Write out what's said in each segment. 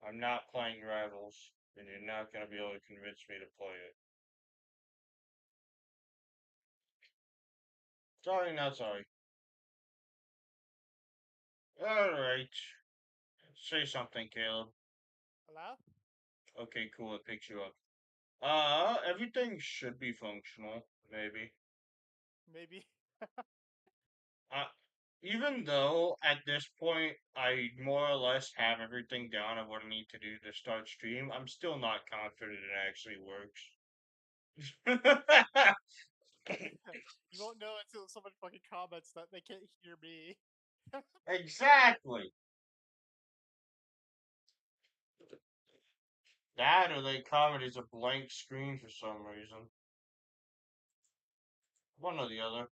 I'm not playing Rivals, and you're not gonna be able to convince me to play it. Sorry, not sorry. Alright. Say something, Caleb. Hello? Okay, cool, it picks you up. Everything should be functional, maybe. Maybe. Uh, Even though at this point I more or less have everything down of what I need to do to start stream, I'm still not confident it actually works. You won't know until someone fucking comments that they can't hear me. Exactly. That or they comment as a blank screen for some reason. One or the other.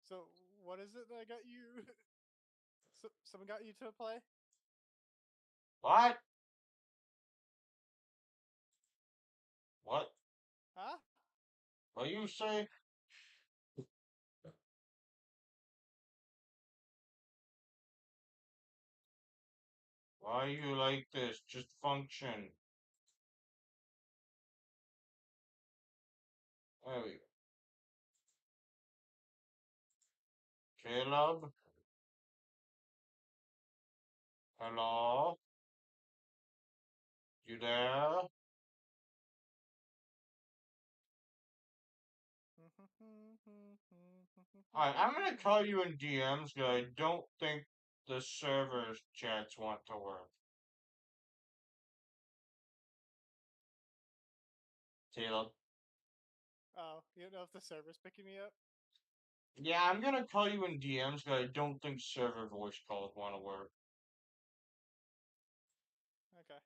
So, what is it that I got you? Someone got you to play? What? What? Huh? What you say? Why you like this? Just function. There we go. Caleb? Hello? You there? Alright, I'm gonna call you in DMs because I don't think the server chats want to work. Caleb? Oh, you don't know if the server's picking me up? Yeah, I'm gonna call you in DMs because I don't think server voice calls want to work. Okay.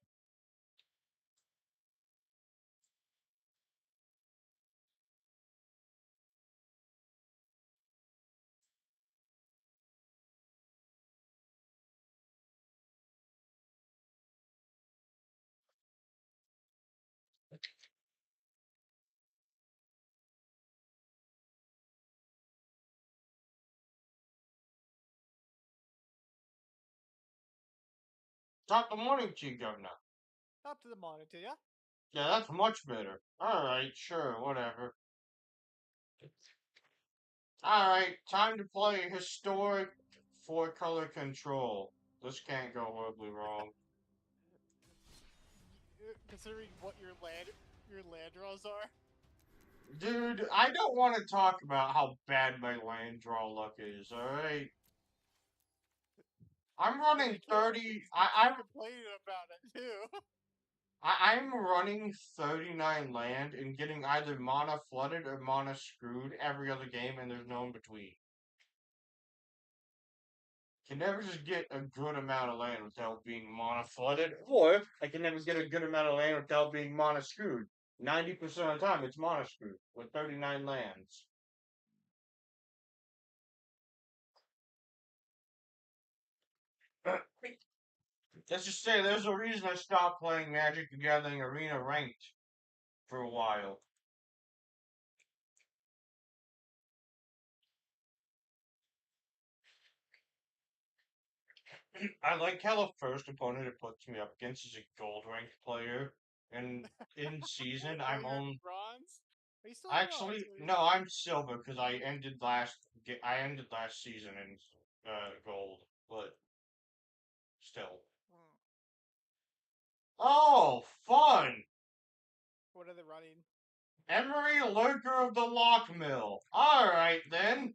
Top the morning to you, Governor. Up to the monitor, yeah? Yeah, that's much better. Alright, sure, whatever. Alright, time to play historic four-color control. This can't go horribly wrong. Considering what your land draws are. Dude, I don't want to talk about how bad my land draw luck is, alright? I'm Then running you can't 30. you keep complaining about it too. I'm running 39 land and getting either mana flooded or mana screwed every other game, and there's no in between. Can never just get a good amount of land without being mana flooded, or I can never get a good amount of land without being mana screwed. 90% of the time, it's mana screwed with 39 lands. Let's just say there's a reason I stopped playing Magic the Gathering Arena Ranked for a while. I like how the first opponent it puts me up against is a gold ranked player, and in season Oh, I'm you're in on. bronze? Are you still in bronze? Actually, no, I'm silver because I ended last season in gold, but still. Hmm. Oh, fun! What are they running? Emery, Lurker of the Lockmill. All right then.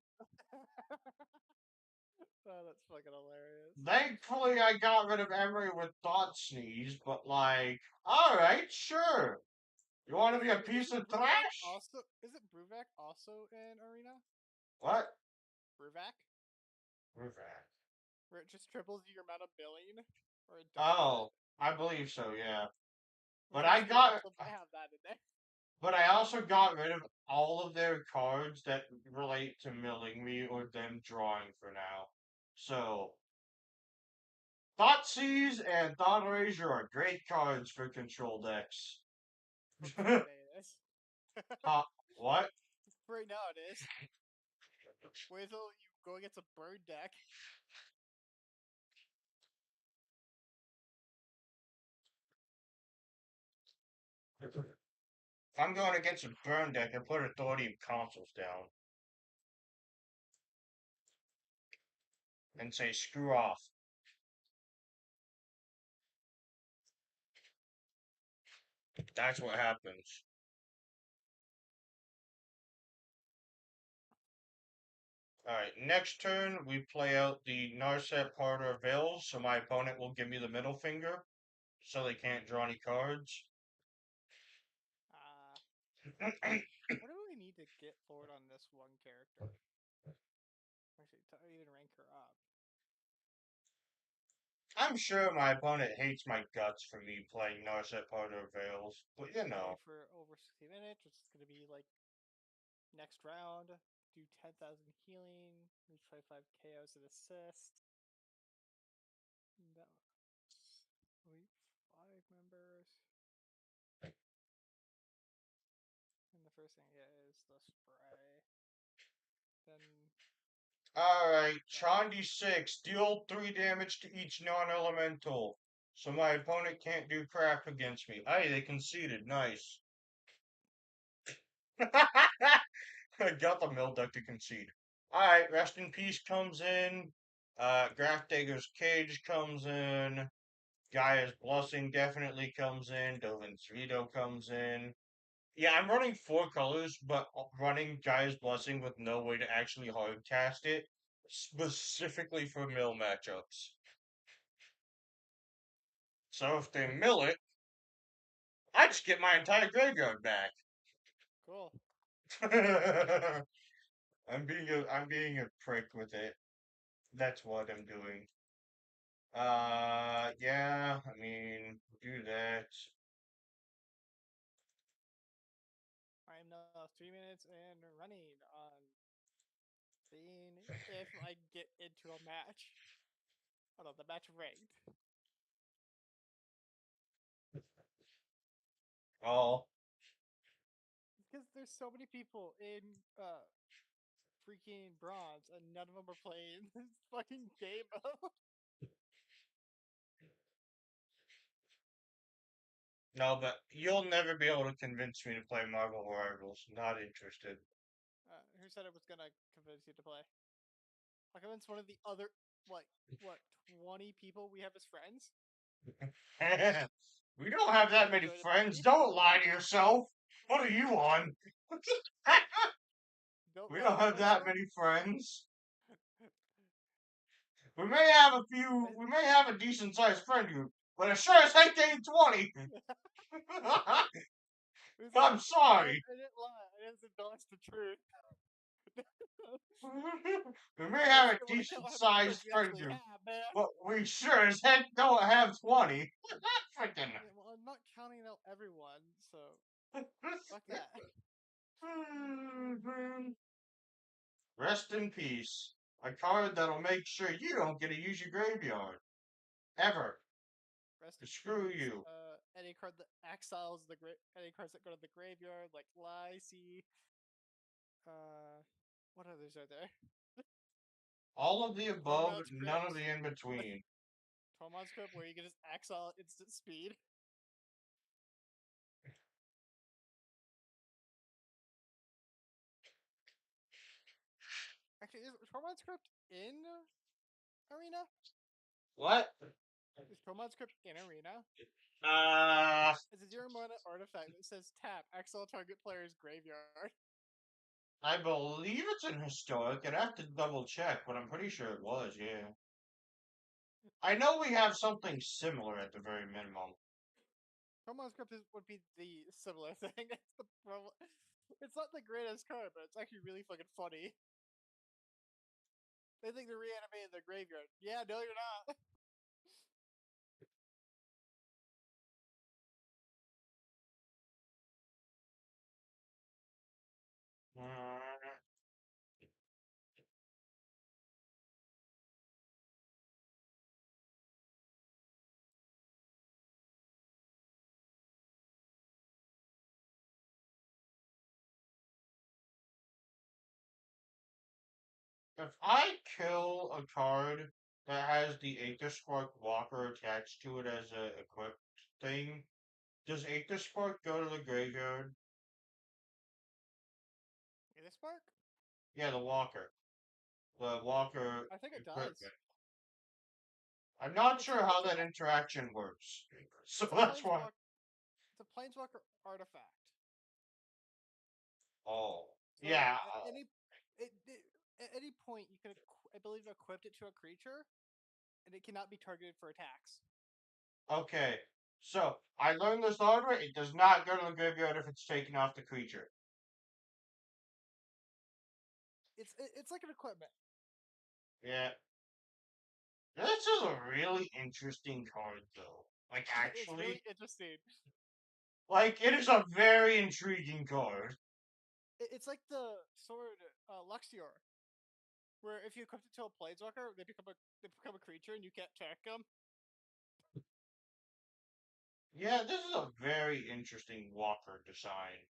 Oh, that's fucking hilarious. Thankfully, I got rid of Emery with Thought Sneeze, but like, all right, sure. You want to be a piece Isn't of Bruvac trash? also isn't Bruvac also in Arena? What? Bruvac? We're back. Where it just triples your amount of billing? Or it doubles it? Oh, I believe so, yeah. Which But means I they got, also might have that in there. but I also got rid of all of their cards that relate to milling me or them drawing for now. So, Thoughtseize and Thought Erasure are great cards for control decks. For today it is. Huh? What? For right now it is. Wait till you go against a bird deck. If I'm going against a burn deck, I put Authority of Consuls down and say screw off. That's what happens. Alright, next turn we play out the Narset Parter Veils, so my opponent will give me the middle finger, so they can't draw any cards. What do we need to get forward on this one character? Actually, to even rank her up. I'm sure my opponent hates my guts for me playing Narset Parter Veils, but you Play know. for over 60 minutes, which is going to be like next round. Do 10,000 healing. Reach 25 KOs and assist. That week 5 members. And the first thing I get is the spray. Then Alright, Chandi 6, deal 3 damage to each non-elemental. So my opponent can't do crap against me. Aye, they conceded. Nice. I got the Milduck to concede. Alright, Rest in Peace comes in. Graph Digger's Cage comes in. Gaia's Blessing definitely comes in. Dovin's Veto comes in. Yeah, I'm running 4 colors, but running Gaia's Blessing with no way to actually hard cast it, specifically for mill matchups. So if they mill it, I just get my entire graveyard back. cool. I'm being a prick with it. That's what I'm doing. Yeah, I mean, do that. I'm now 3 minutes and running on seeing if I get into a match. Hold on, the match ranked. Oh, Because there's so many people in freaking bronze and none of them are playing this fucking game. no, but you'll never be able to convince me to play Marvel Rivals. Not interested. Who said I was gonna convince you to play? I convinced one of the other, like, what, 20 people we have as friends? We don't have that many Join friends. me. Don't lie to yourself. What are you on? Don't We lie don't to have that myself. many friends. We may have a few. I, We may have a decent sized friend group, but it sure as heck ain't 20. Who's like, I'm you know what? sorry. I didn't lie. I just endorsed the truth. We may I have just a don't want to count decent how many sized friends we friend actually group, have, man. but we sure as heck don't have 20. Freaking. Yeah, well, I'm not counting out everyone, so fuck that. Rest in peace. A card that'll make sure you don't get to use your graveyard. Ever. Rest in Screw peace. you. Any card that exiles any cards that go to the graveyard, like Lycie. What others are there? All of the above, Tormod's none of Crypt. the in between. Tormod's Crypt, where you can just exile instant speed. Actually, is Tormod's Crypt in Arena? What? Is Tormod's Crypt in Arena? Uh, It's a 0 mana artifact that says tap, exile target player's graveyard. I believe it's in historic. I'd have to double check, but I'm pretty sure it was, yeah. I know we have something similar at the very minimum. Tormod's Crypt would be the similar thing. It's the problem. It's not the greatest card, but it's actually really fucking funny. They think they're reanimating the graveyard. Yeah, no, you're not. Uh, if I kill a card that has the Aether Spark Walker attached to it as a equipped thing, Does Spark go to the graveyard? Is it Spark? Yeah, the walker. The walker I think it does. equipment. I'm not It's sure a how it's a that interaction works. So it's a that's why. planeswalk. It's a planeswalker artifact. Oh. So Yeah. at at any point you can, I believe, equip it to a creature, and it cannot be targeted for attacks. Okay. So I learned this the hard way. It does not go to the graveyard if it's taken off the creature. It's like an equipment. Yeah. This is a really interesting card, though. Like, It's actually. really interesting. Like, it is a very intriguing card. It's like the sword Luxior, where if you equip it to a planeswalker, they become a creature and you can't track them. Yeah, this is a very interesting walker design.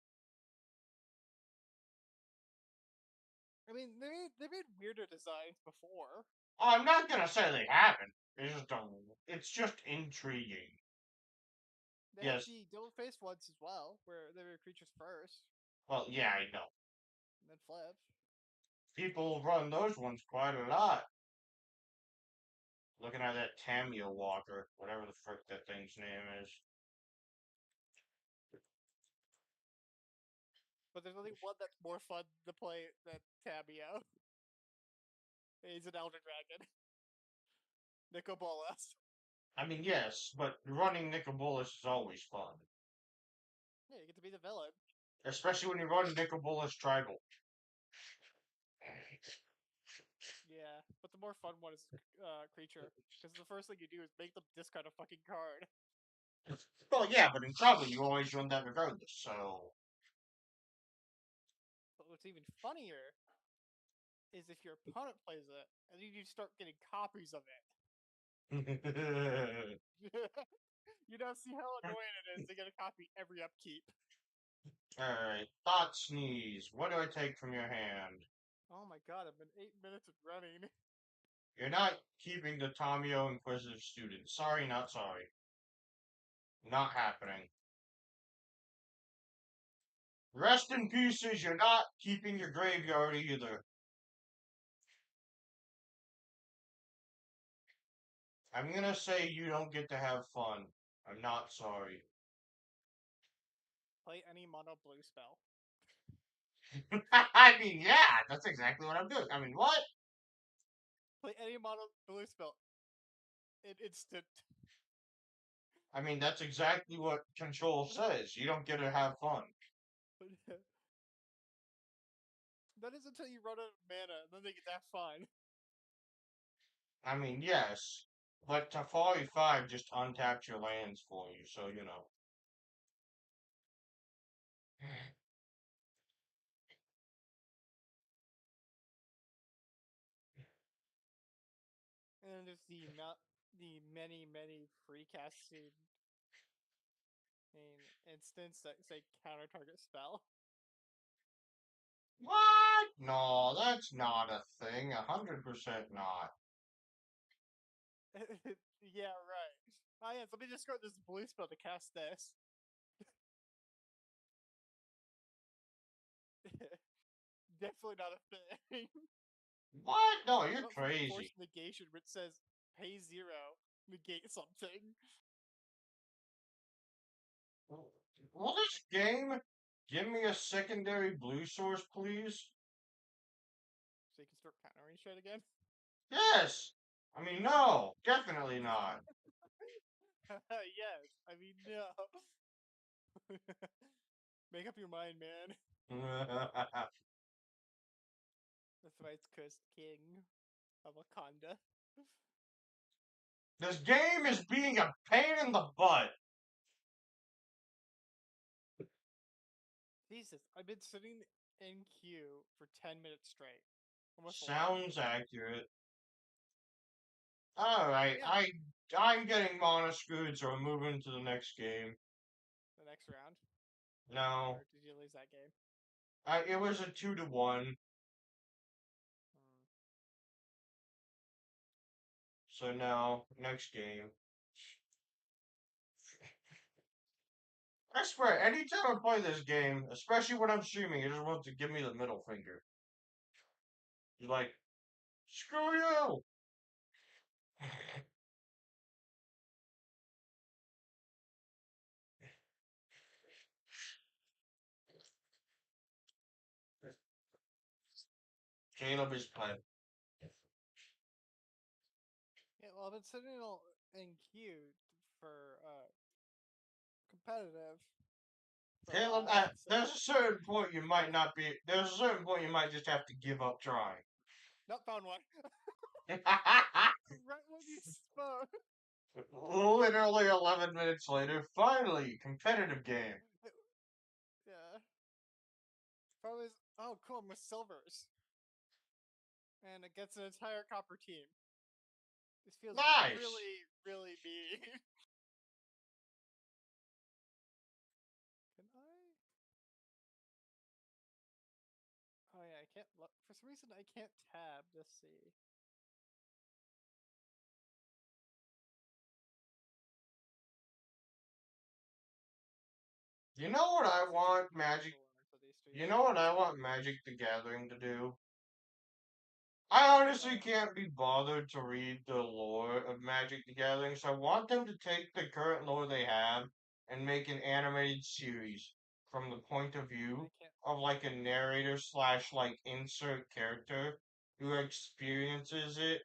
I mean, they made weirder designs before. I'm not gonna say they haven't. It's just intriguing. They had Yes. the double faced ones as well, where they were creatures first Well, yeah, I know. and then flip. People run those ones quite a lot. Looking at that Tamio Walker, whatever the frick that thing's name is. But there's only one that's more fun to play than Tabio. He's an Elder Dragon. Nicobolas. I mean, yes, but running Nicobolus is always fun. Yeah, you get to be the villain. Especially when you run Nicobolus Tribal. Yeah, but the more fun one is creature, because the first thing you do is make them discard a fucking card. Well, yeah, but in Tribal you always run that regardless, so... But what's even funnier is if your opponent plays it, and then you start getting copies of it. You don't see how annoying it is to get a copy every upkeep. Alright, Thought Sneeze. What do I take from your hand? Oh my god, I've been 8 minutes of running. You're not keeping the Tomio Inquisitive Student. Sorry, not sorry. Not happening. Rest in pieces, you're not keeping your graveyard either. I'm gonna say you don't get to have fun. I'm not sorry. Play any mono blue spell. I mean, yeah, that's exactly what I'm doing. I mean, what? Play any mono blue spell. In instant. I mean, that's exactly what Control says. You don't get to have fun. That is until you run out of mana, and then they get that fun. I mean, yes, but Tafari 5 just untapped your lands for you, so you know. And then there's the many free casting instance that say counter target spell. What? No, that's not a thing. 100% not. Yeah, right. Ah, yes, let me discard this blue spell to cast this. Definitely not a thing. What? No, you're What about crazy. forced negation, which says pay 0, negate something? Will this game give me a secondary blue source, please? So you can start countering shit again? Yes! I mean, no, definitely not. Yes, I mean, no. Make up your mind, man. The thrice cursed king of Wakanda. This game is being a pain in the butt. Jesus, I've been sitting in queue for 10 minutes straight. Almost 11. Sounds accurate. Alright, Yeah, I'm getting mono screwed, so we're moving to the next game. the next round. No. Or did you lose that game? It was a 2-1. Hmm. So no, next game. I swear, anytime I play this game, especially when I'm streaming, it just wants to give me the middle finger. You're like, screw you! Caleb is playing. Yeah, well, I've been sitting in queue for competitive for the Caleb, last there's a certain point you might not be. There's a certain point you might just have to give up trying. not found one. Right when you spoke. Literally 11 minutes later, finally, competitive game. Yeah. Probably. Oh, cool. I'm with silvers, and against an entire copper team. This feels Nice. really, really mean. Can I? Oh yeah, I can't. For some reason, I can't tab to see. You know what I This is want what I have Magic? to learn for these You know what streams. I want Magic the Gathering to do? I honestly What? can't be bothered to read the lore of Magic the Gathering, so I want them to take the current lore they have and make an animated series from the point of I view can't. of like a narrator slash like insert character who experiences it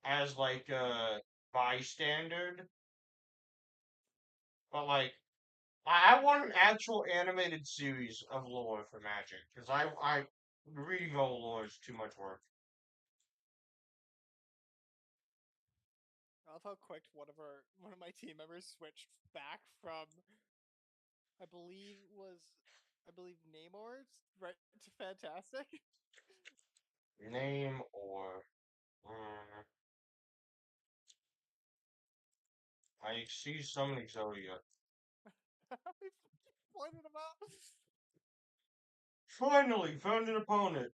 as like a bystander. But like I want an actual animated series of lore for Magic because I reading all lore is too much work. I love how quick one of my team members switched back from I believe was I believe Namor's right to Fantastic. Name or I see some Exodia. I pointed him out. Finally found an opponent.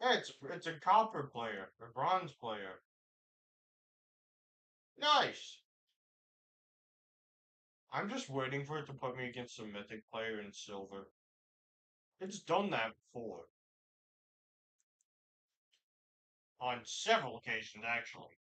Yeah, it's a copper player, a bronze player. Nice. I'm just waiting for it to put me against a mythic player in silver. It's done that before. On several occasions, actually.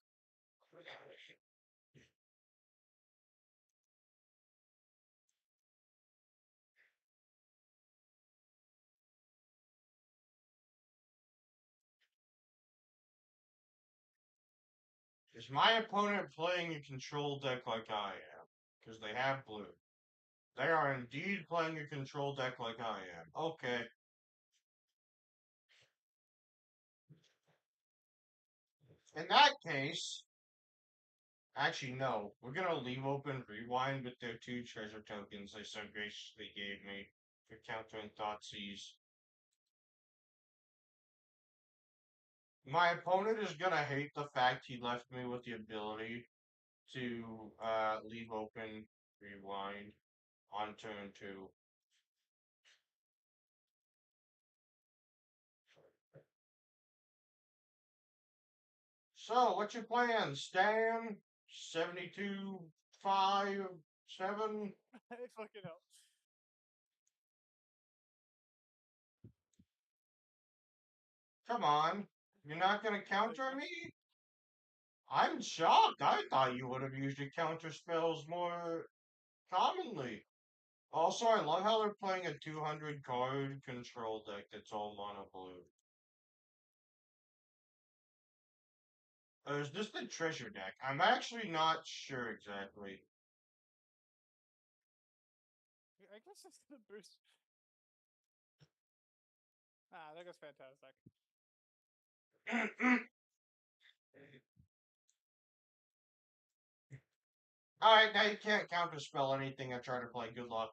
Is my opponent playing a control deck like I am? Because they have blue. They are indeed playing a control deck like I am. Okay. In that case, actually, no. We're gonna leave open Rewind with their two treasure tokens they so graciously gave me for countering Thoughtseize. My opponent is gonna hate the fact he left me with the ability to leave open Rewind on turn two. So, what's your plan, Stan? 72, 5, 7? I fucking hell. Come on. You're not gonna Thank counter you. me? I'm shocked. I thought you would have used your counter spells more commonly. Also, I love how they're playing a 200 card control deck that's all mono blue. Or is this the treasure deck? I'm actually not sure exactly. I guess it's gonna boost. Ah, that goes Fantastic. Alright, now you can't counterspell anything I try to play. Good luck.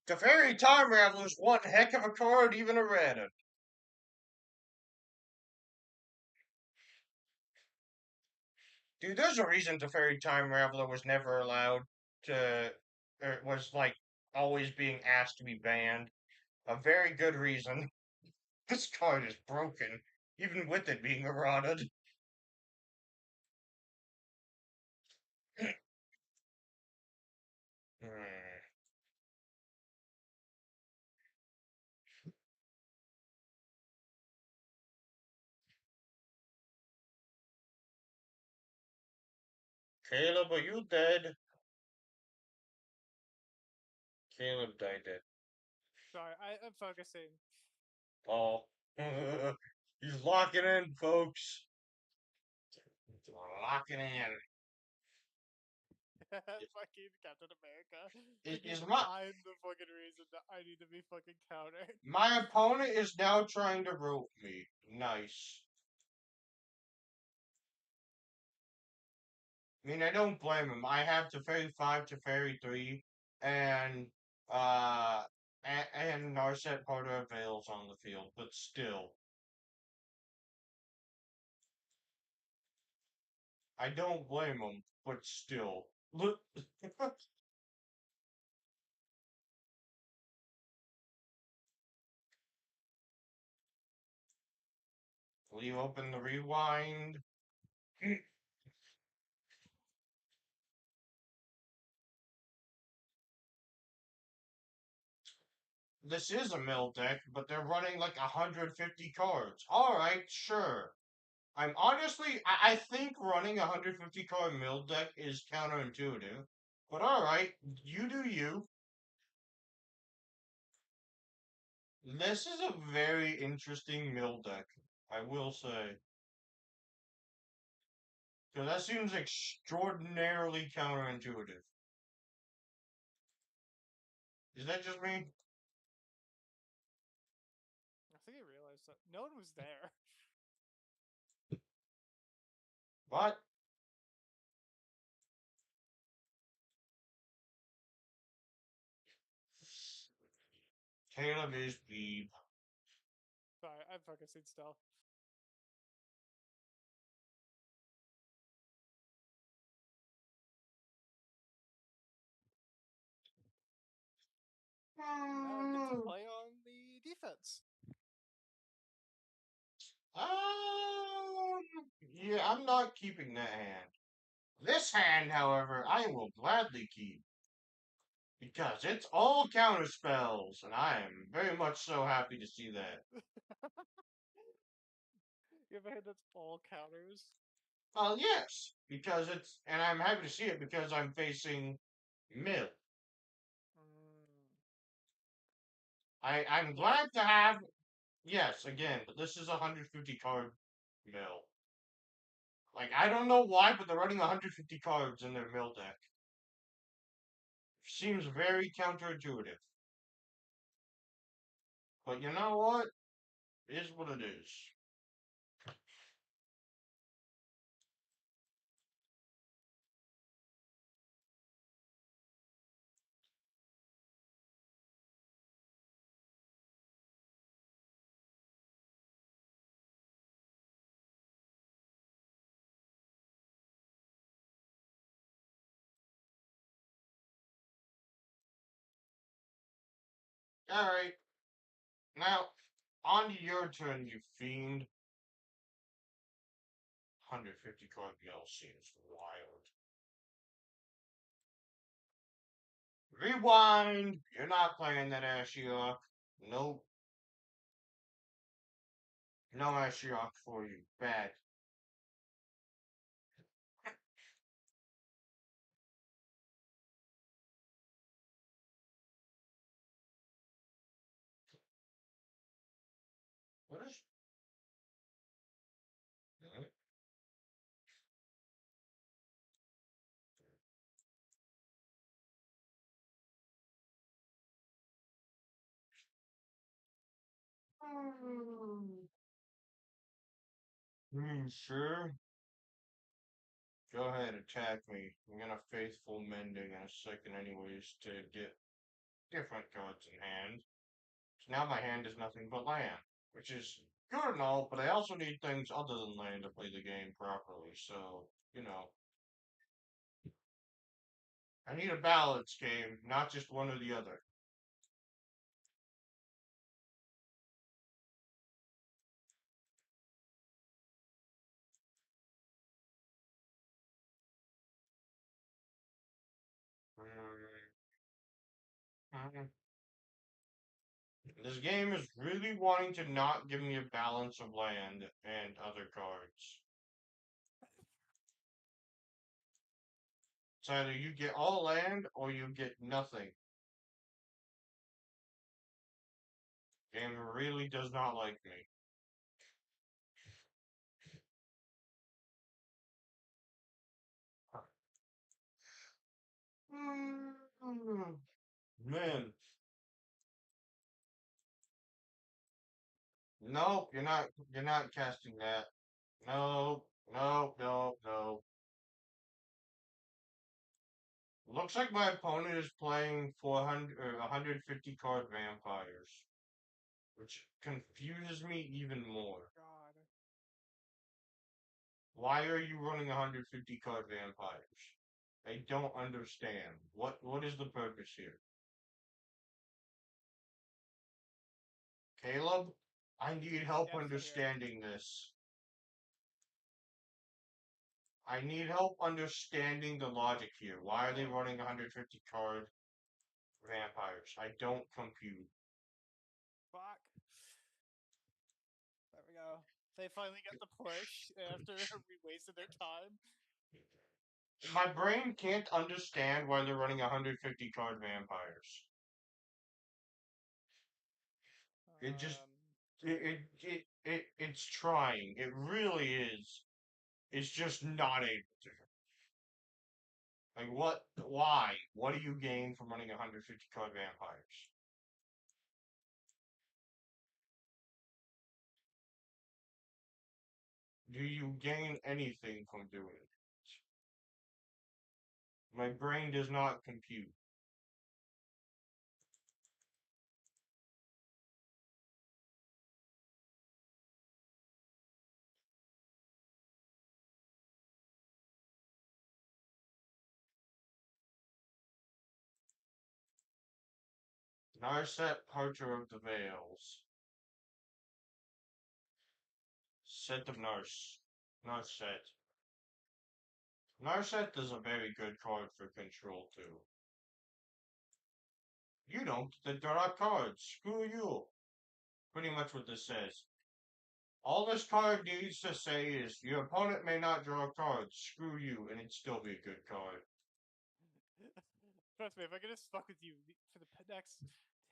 Teferi Time Raveler's one heck of a card, even errata. Dude, there's a reason Teferi Time Raveler was never allowed to, or was like always being asked to be banned. A very good reason. This card is broken, even with it being errata. Hmm. Caleb, are you dead? Caleb died dead. Sorry, I'm focusing. Oh. He's locking in, folks. He's locking in. Fucking Captain America. Thinking Is my I'm the fucking reason that I need to be fucking countered. my opponent is now trying to rope me. Nice. I mean, I don't blame him. I have Teferi 5, Teferi 3, and uh, and Narset Porter Veils on the field, but still, I don't blame him. But still, look, leave open the rewind. This is a mill deck, but they're running like 150 cards. All right, sure. I'm honestly, I think running a 150 card mill deck is counterintuitive, but all right, you do you. This is a very interesting mill deck, I will say. Because that seems extraordinarily counterintuitive. Is that just me? I think I realized that no one was there. What? Caleb is Beeb. Sorry, I'm focusing still. Now I get to play on the defense. Yeah, I'm not keeping that hand. This hand, however, I will gladly keep. Because it's all counter spells, and I am very much so happy to see that. You have a hand that's all counters. Well, yes, because it's, and I'm happy to see it because I'm facing Mill. Mm. I'm What? glad to have, yes, again, but this is a 150 card Mill. Like, I don't know why, but they're running 150 cards in their Mill deck. Seems very counterintuitive. But you know what? It is what it is. Alright, now, on to your turn, you fiend. 150 card Mill seems wild. Rewind! You're not playing that Ashiok. Nope. No Ashiok for you. Bad. What is. Sure. Go ahead, attack me. I'm gonna faithful mending in a second, anyways, to get different cards in hand. So now my hand is nothing but land, which is good and all, but I also need things other than land to play the game properly. So, you know, I need a balance game, not just one or the other. This game is really wanting to not give me a balance of land and other cards. It's either you get all land or you get nothing. Game really does not like me. Man, nope, you're not casting that. Nope, nope, nope, nope. Looks like my opponent is playing 400 or 150 card vampires, which confuses me even more. God. Why are you running 150 card vampires? I don't understand. What is the purpose here? Caleb, I need help Yeah, I'm still here. understanding this. I need help understanding the logic here. Why are they Oh, running 150 card vampires? I don't compute. fuck. There we go. They finally got the push after we wasted their time. My brain can't understand why they're running 150 card vampires. It just Um, it's trying. It really is. It's just not able to. Like what? Why? What do you gain from running 150 card vampires? Do you gain anything from doing it? My brain does not compute. Narset Parcher of the Veils. Set of Nurse. Narset. Narset is a very good card for control too. You don't. They're not cards. Screw you. Pretty much what this says. All this card needs to say is your opponent may not draw cards. Screw you, and it'd still be a good card. trust me, if I can just fuck with you for the next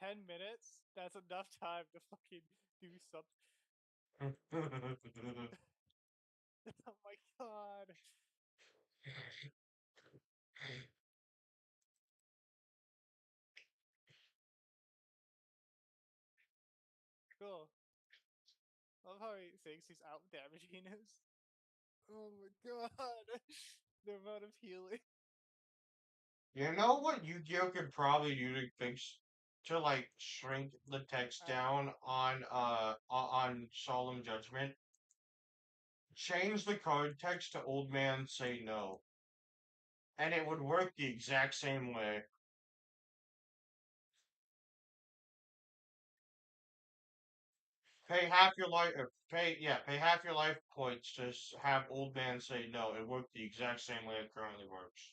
10 minutes, that's enough time to fucking do something. Oh my god. Cool. I love how he thinks he's out damaging us. Oh my god. The amount of healing. You know what Yu-Gi-Oh could probably use to fix to like shrink the text Uh, down on Solemn Judgment? Change the card text to Old Man Say No, and it would work the exact same way. Pay half your life, pay half your life points to have Old Man Say No. It worked the exact same way it currently works.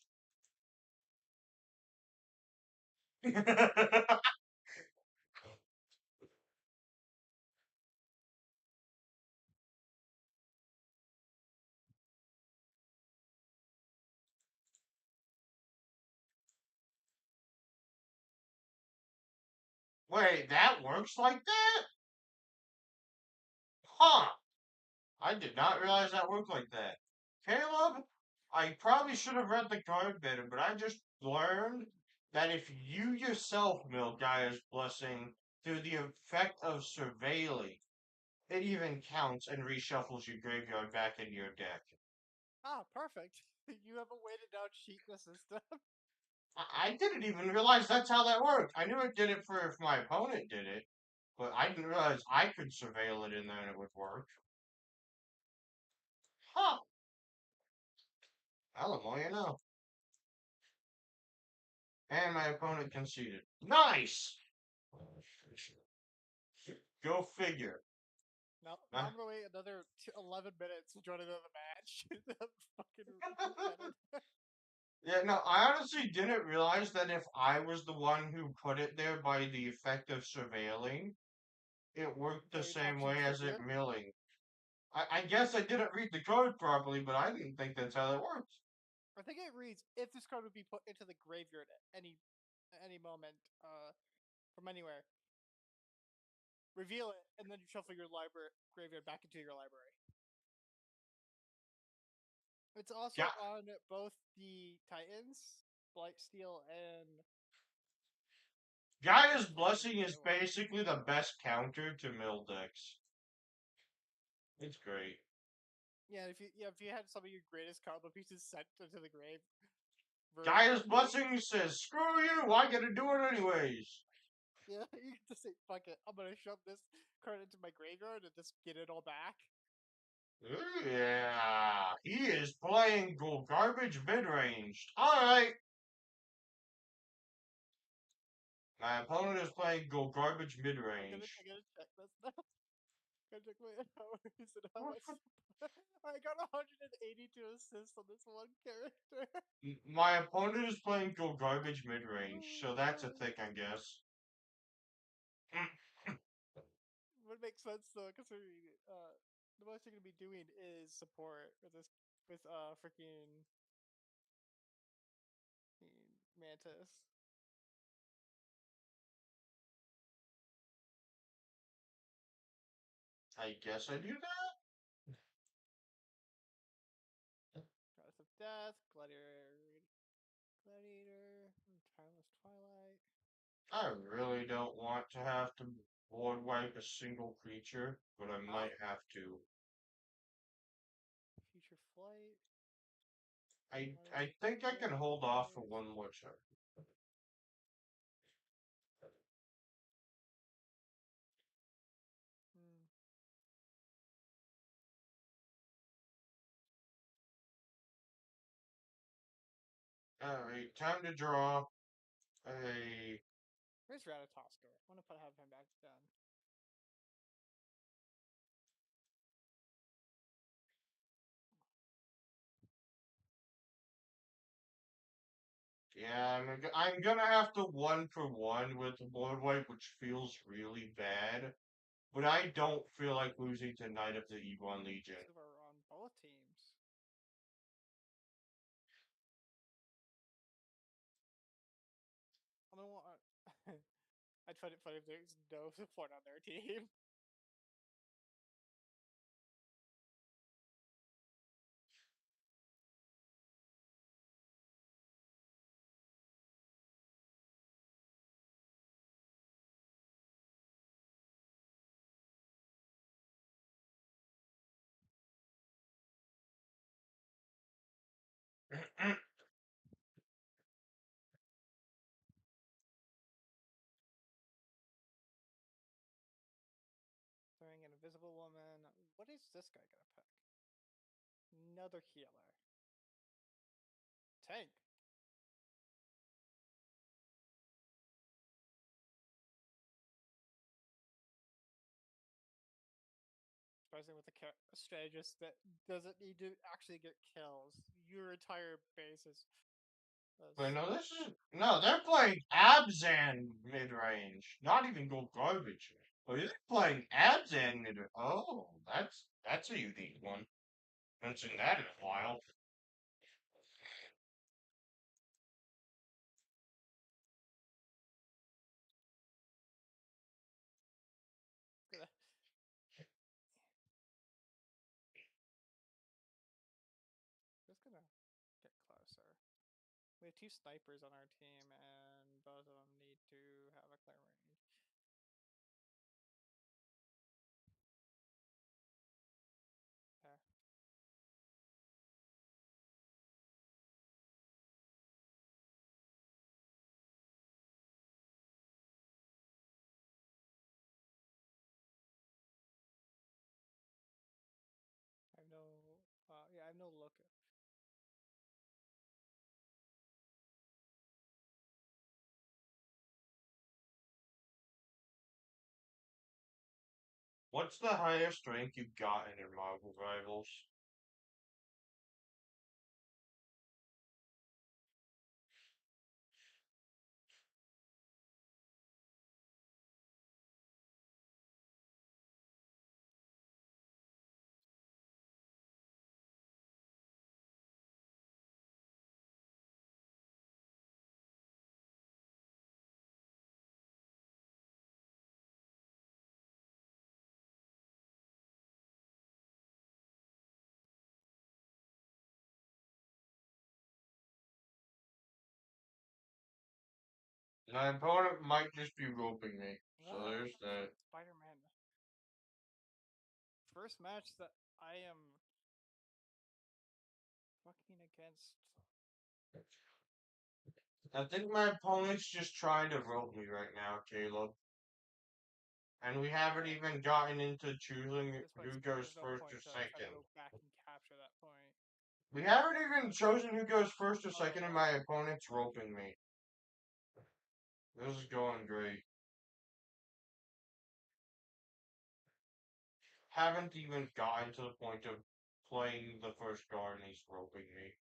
Wait, that works like that? Huh. I did not realize that worked like that. Caleb, I probably should have read the card better, but I just learned that if you yourself milk Gaia's blessing through the effect of surveilling, it even counts and reshuffles your graveyard back into your deck. ah, perfect. You have a way to now cheat the system. I didn't even realize that's how that worked. I knew it did it for if my opponent did it, but I didn't realize I could surveil it in there and it would work. Huh. Well, the more you know. And my opponent conceded. Nice! Go figure. Now I'm gonna wait another 11 minutes to join another match. Fucking pathetic. Yeah, no, I honestly didn't realize that if I was the one who put it there by the effect of surveilling, it worked the that it's same actually way as it trigger. milling. I guess I didn't read the code properly, but I didn't think that's how that works. I think it reads if this card would be put into the graveyard at any moment, from anywhere, reveal it, and then you shuffle your library graveyard back into your library. It's Yeah, also on both the Titans, Blightsteel, and Gaia's what's the name of Blessing the is other one? basically the best counter to mill decks. It's great. If you had some of your greatest combo pieces sent into the grave very Gaia's quickly, Blessing says, screw you, I gotta do it anyways. yeah, you can just say fuck it. I'm gonna shove this card into my graveyard and just get it all back. Ooh, yeah, he is playing garbage mid-ranged. Alright, my opponent is playing garbage I mid-range. gotta check this now. Gotta check my hours and how much. I got 182 assists on this one character. My opponent is playing garbage mid-range, Oh so my that's a god. thing, I guess. Would make sense though, considering the most you're gonna be doing is support with this with freaking Mantis. I guess I do that? Goddess of Death, Gladiator, Tireless Twilight, I really don't want to have to board wipe a single creature, but I huh? might have to. Future Flight, I Tireless think I can hold off for Twilight. one more turn. Hmm. Alright, time to draw a. Where's Ratatoskr? I want to have him back down. Yeah, I'm gonna have to one for one with the board wipe, which feels really bad. But I don't feel like losing to Knight of the Iguan Legion. These are on both teams. I don't want. I'd find it funny if there's no support on their team. Throwing an Invisible Woman. What is this guy gonna pick? Another healer. Tank. Especially with a strategist that doesn't need to actually get kills. Your entire base is. But no, this is no. They're playing Abzan mid range, not even go garbage. But they're playing Abzan mid. Oh, that's a unique one. Haven't seen that in a while. Gonna, just gonna get closer. We have two snipers on our team, and both of them need to have a clear range. There. I have no. Yeah, I have no look. What's the highest rank you've gotten in Marvel Rivals? My opponent might just be roping me. So there's that. Spider-Man. First match that I am fucking against. I think my opponent's just trying to rope me right now, Caleb. And we haven't even gotten into choosing This who point's good. goes There's no first point or to try to second. go back and capture that point. We haven't even chosen who goes first or Oh, second, and my opponent's roping me. This is going great. Haven't even gotten to the point of playing the first card, and he's roping me.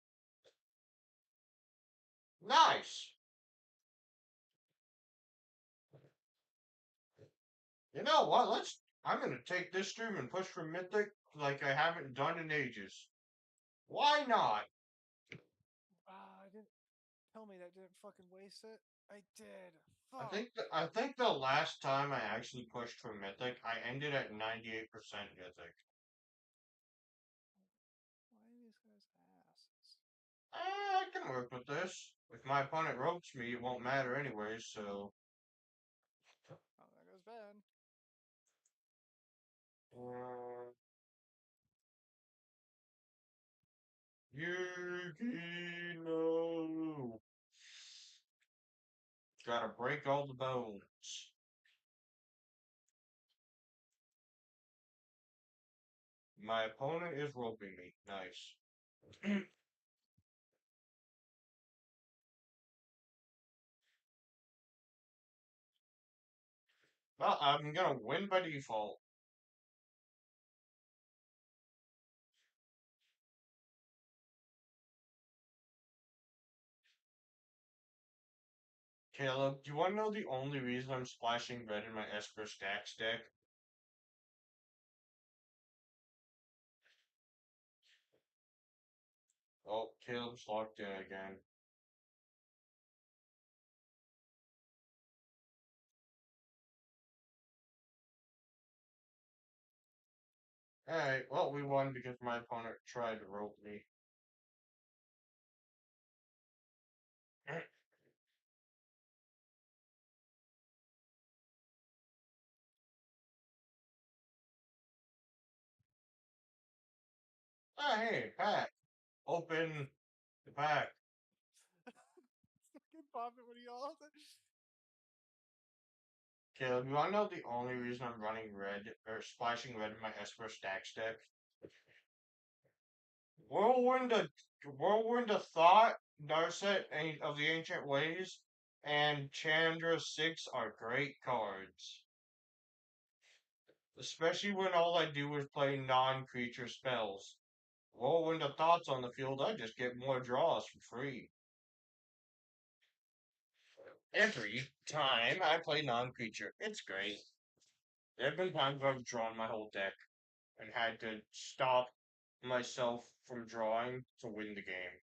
Nice! You know what? I'm gonna take this stream and push for Mythic like I haven't done in ages. Why not? I didn't tell me that didn't fucking waste it. I did. I Fuck. think I think the last time I actually pushed for Mythic, I ended at 98% Mythic. Why are these guys asses? I can work with this. If my opponent ropes me, it won't matter anyway, so. Oh, there goes Ben. Uh, Yuki, no. Gotta break all the bones. My opponent is roping me. Nice. Well, I'm gonna win by default. Caleb, do you want to know the only reason I'm splashing red in my Esper Stacks deck? Oh, Caleb's locked in again. Alright, well, we won because my opponent tried to rope me. Ah, hey, pack. Open the pack. Fucking pop it when he all. Caleb, you wanna know the only reason I'm running red, or splashing red in my Esper Stacks deck? Whirlwind of, Whirlwind of Thought, Narset of the Ancient Ways, and Chandra 6 are great cards. Especially when all I do is play non-creature spells. Whirlwind of Thought's on the field, I just get more draws for free. Every time I play non-creature. It's great. There have been times where I've drawn my whole deck and had to stop myself from drawing to win the game.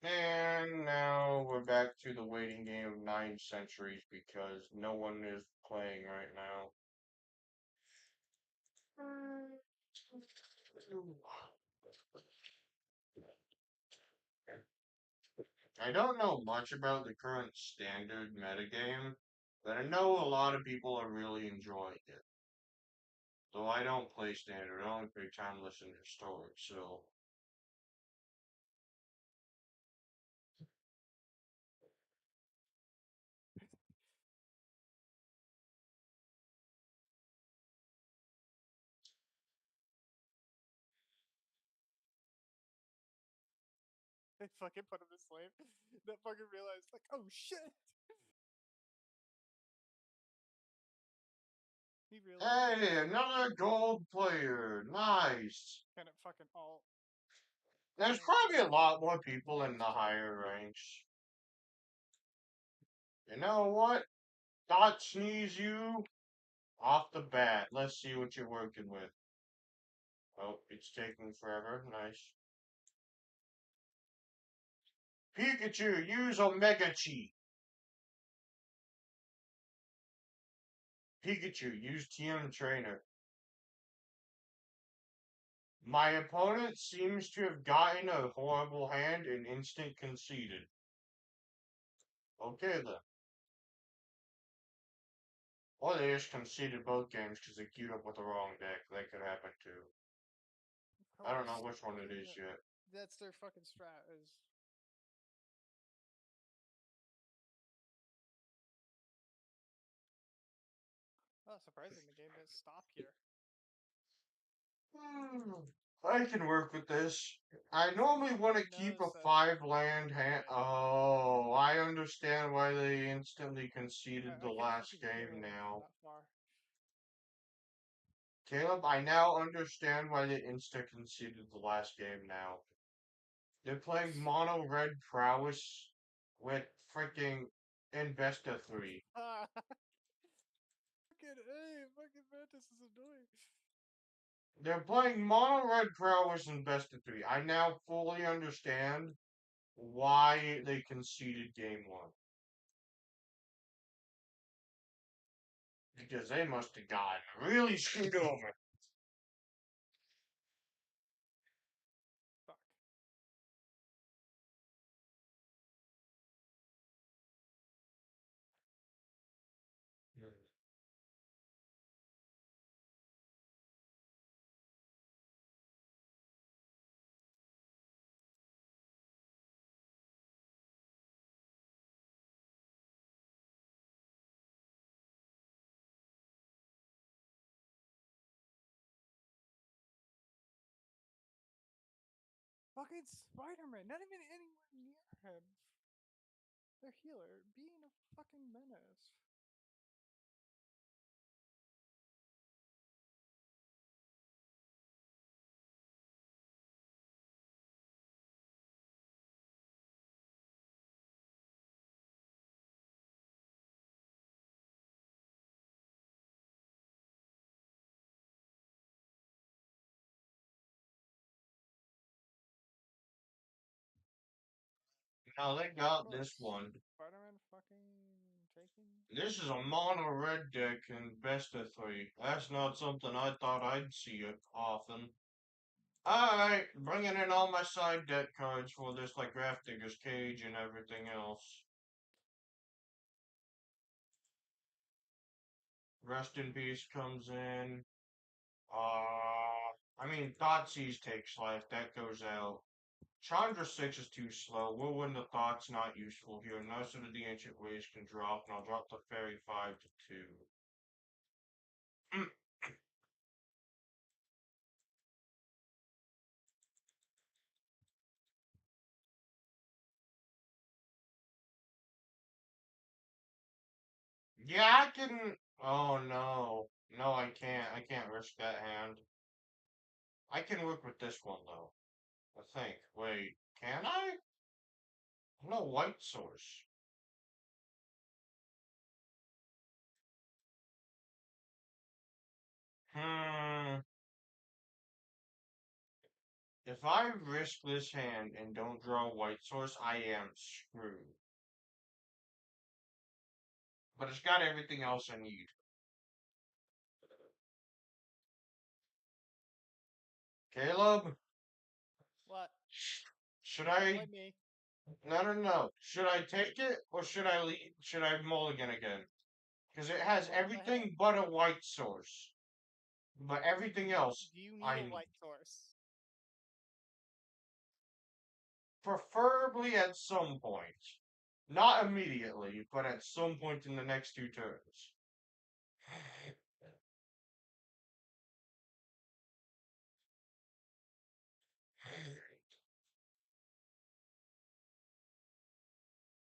And now we're back to the waiting game of 9 centuries because no one is playing right now. I don't know much about the current standard metagame, but I know a lot of people are really enjoying it. Though I don't play standard, I only play timeless and historic, so. They fucking put him to sleep. That fucking realized, like, oh shit! He realized that Hey, another gold player. Nice. kind of fucking all. There's probably a lot more people in the higher ranks. You know what? Dot sneeze you off the bat. Let's see what you're working with. Oh, it's taking forever. Nice. Pikachu, use Omega Chi. Pikachu, use TM Trainer. My opponent seems to have gotten a horrible hand and instant conceded. Okay then. Or they just conceded both games because they queued up with the wrong deck. That could happen too. I don't know which one it is yet. That's their fucking strat. Is surprising the game didn't stop here. I can work with this. I normally want to keep a Notice that 5 land hand. Oh, I understand why they instantly conceded the I can't last fucking hear game him from now. that far. Caleb, I now understand why they insta conceded the last game now. They're playing mono red prowess with freaking Investa 3. Ah, fucking Mantis is annoying. They're playing mono red prowess and best of 3. I now fully understand why they conceded game 1. Because they must have gotten really screwed over. Fuck. Fucking Spider-Man, not even anywhere near him. Their healer being a fucking menace. Now they got Look, this one. Spider-Man fucking taking. This is a mono red deck in best of 3. That's not something I thought I'd see it often. Alright, bringing in all my side deck cards for this, like Grafdigger's Cage and everything else. Rest in Peace comes in. I mean, Thoughtseize takes life. That goes out. Chandra 6 is too slow. We'll win the Thought's not useful here. Most of the Ancient Ways can drop, and I'll drop the Fairy 5 to 2. Yeah, I can. Oh no. No, I can't. I can't risk that hand. I can work with this one, though. I think. Wait, can I? No white source. Hmm. If I risk this hand and don't draw a white source, I am screwed. But it's got everything else I need. Caleb? What? Should Don't I? blame me. No, no, no. Should I take it or should I leave? Should I mulligan again? Because it has Look at my hand. everything but a white source. But everything else, Do you need a I white source? preferably at some point. Not immediately, but at some point in the next 2 turns.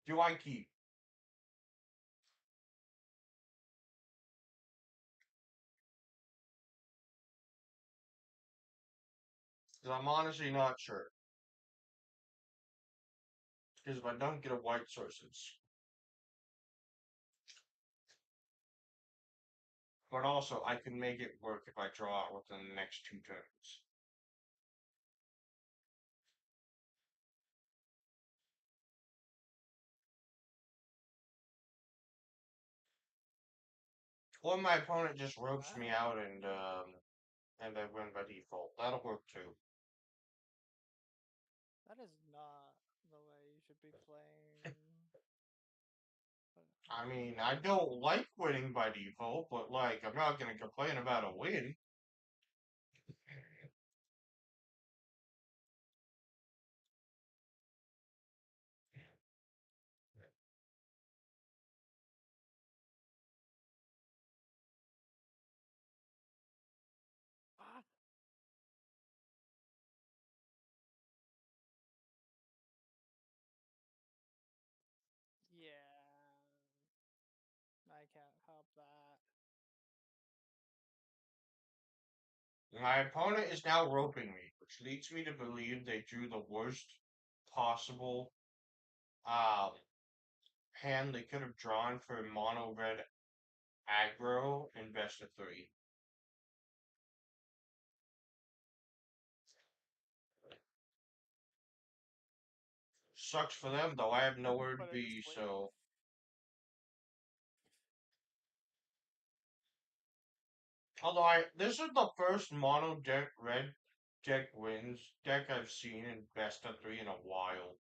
Do I keep? Because I'm honestly not sure. Because if I don't get a white source, it's. But also, I can make it work if I draw it within the next 2 turns. Or my opponent just ropes What? me out and then win by default. That'll work too. That is not the way you should be playing. I mean, I don't like winning by default, but like, I'm not gonna complain about a win. Ah, yeah, I can't help that. My opponent is now roping me, which leads me to believe they drew the worst possible uh, hand they could have drawn for mono red aggro in best of three. Sucks for them though. I have nowhere to But I just be, wait. so although this is the first mono deck red deck wins deck I've seen in best of three in a while.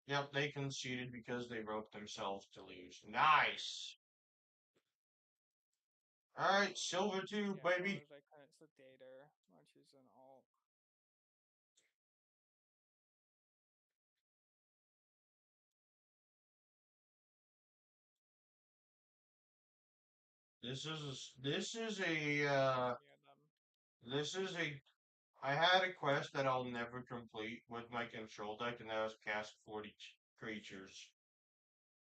Yep, they conceded because they roped themselves to lose. Nice. All right, silver two, Yeah, baby. otherwise I couldn't sedate her. I'll choose an alt. This is a Any of them. this is a I had a quest that I'll never complete with my control deck, and that was cast 40 creatures.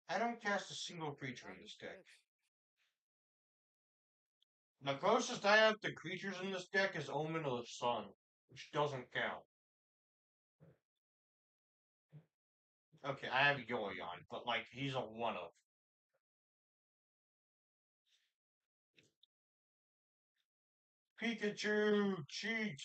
I don't cast a single creature That in is this deck. it. The closest I have to creatures in this deck is Omen of the Sun, which doesn't count. Okay, I have Yoyon, but like he's a one of. Pikachu cheat.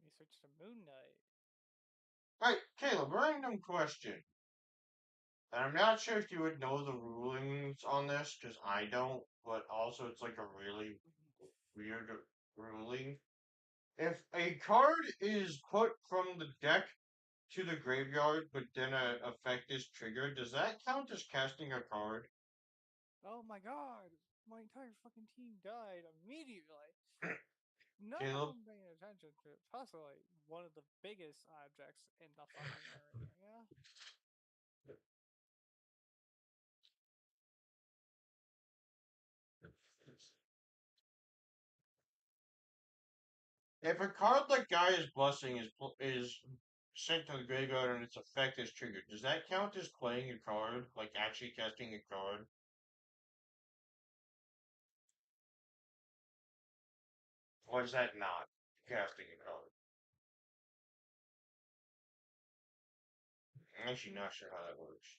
You switch to Moon Knight. Alright, Caleb, random question. And I'm not sure if you would know the rulings on this, because I don't, but also it's like a really weird ruling. If a card is put from the deck to the graveyard, but then an effect is triggered, does that count as casting a card? Oh my god! My entire fucking team died immediately. None of Caleb, them paying attention to possibly one of the biggest objects in the fucking area. if a card like Gaia's Blessing is sent to the graveyard and its effect is triggered, does that count as playing a card, like actually casting a card? Or is that not casting a card? I'm actually not sure how that works.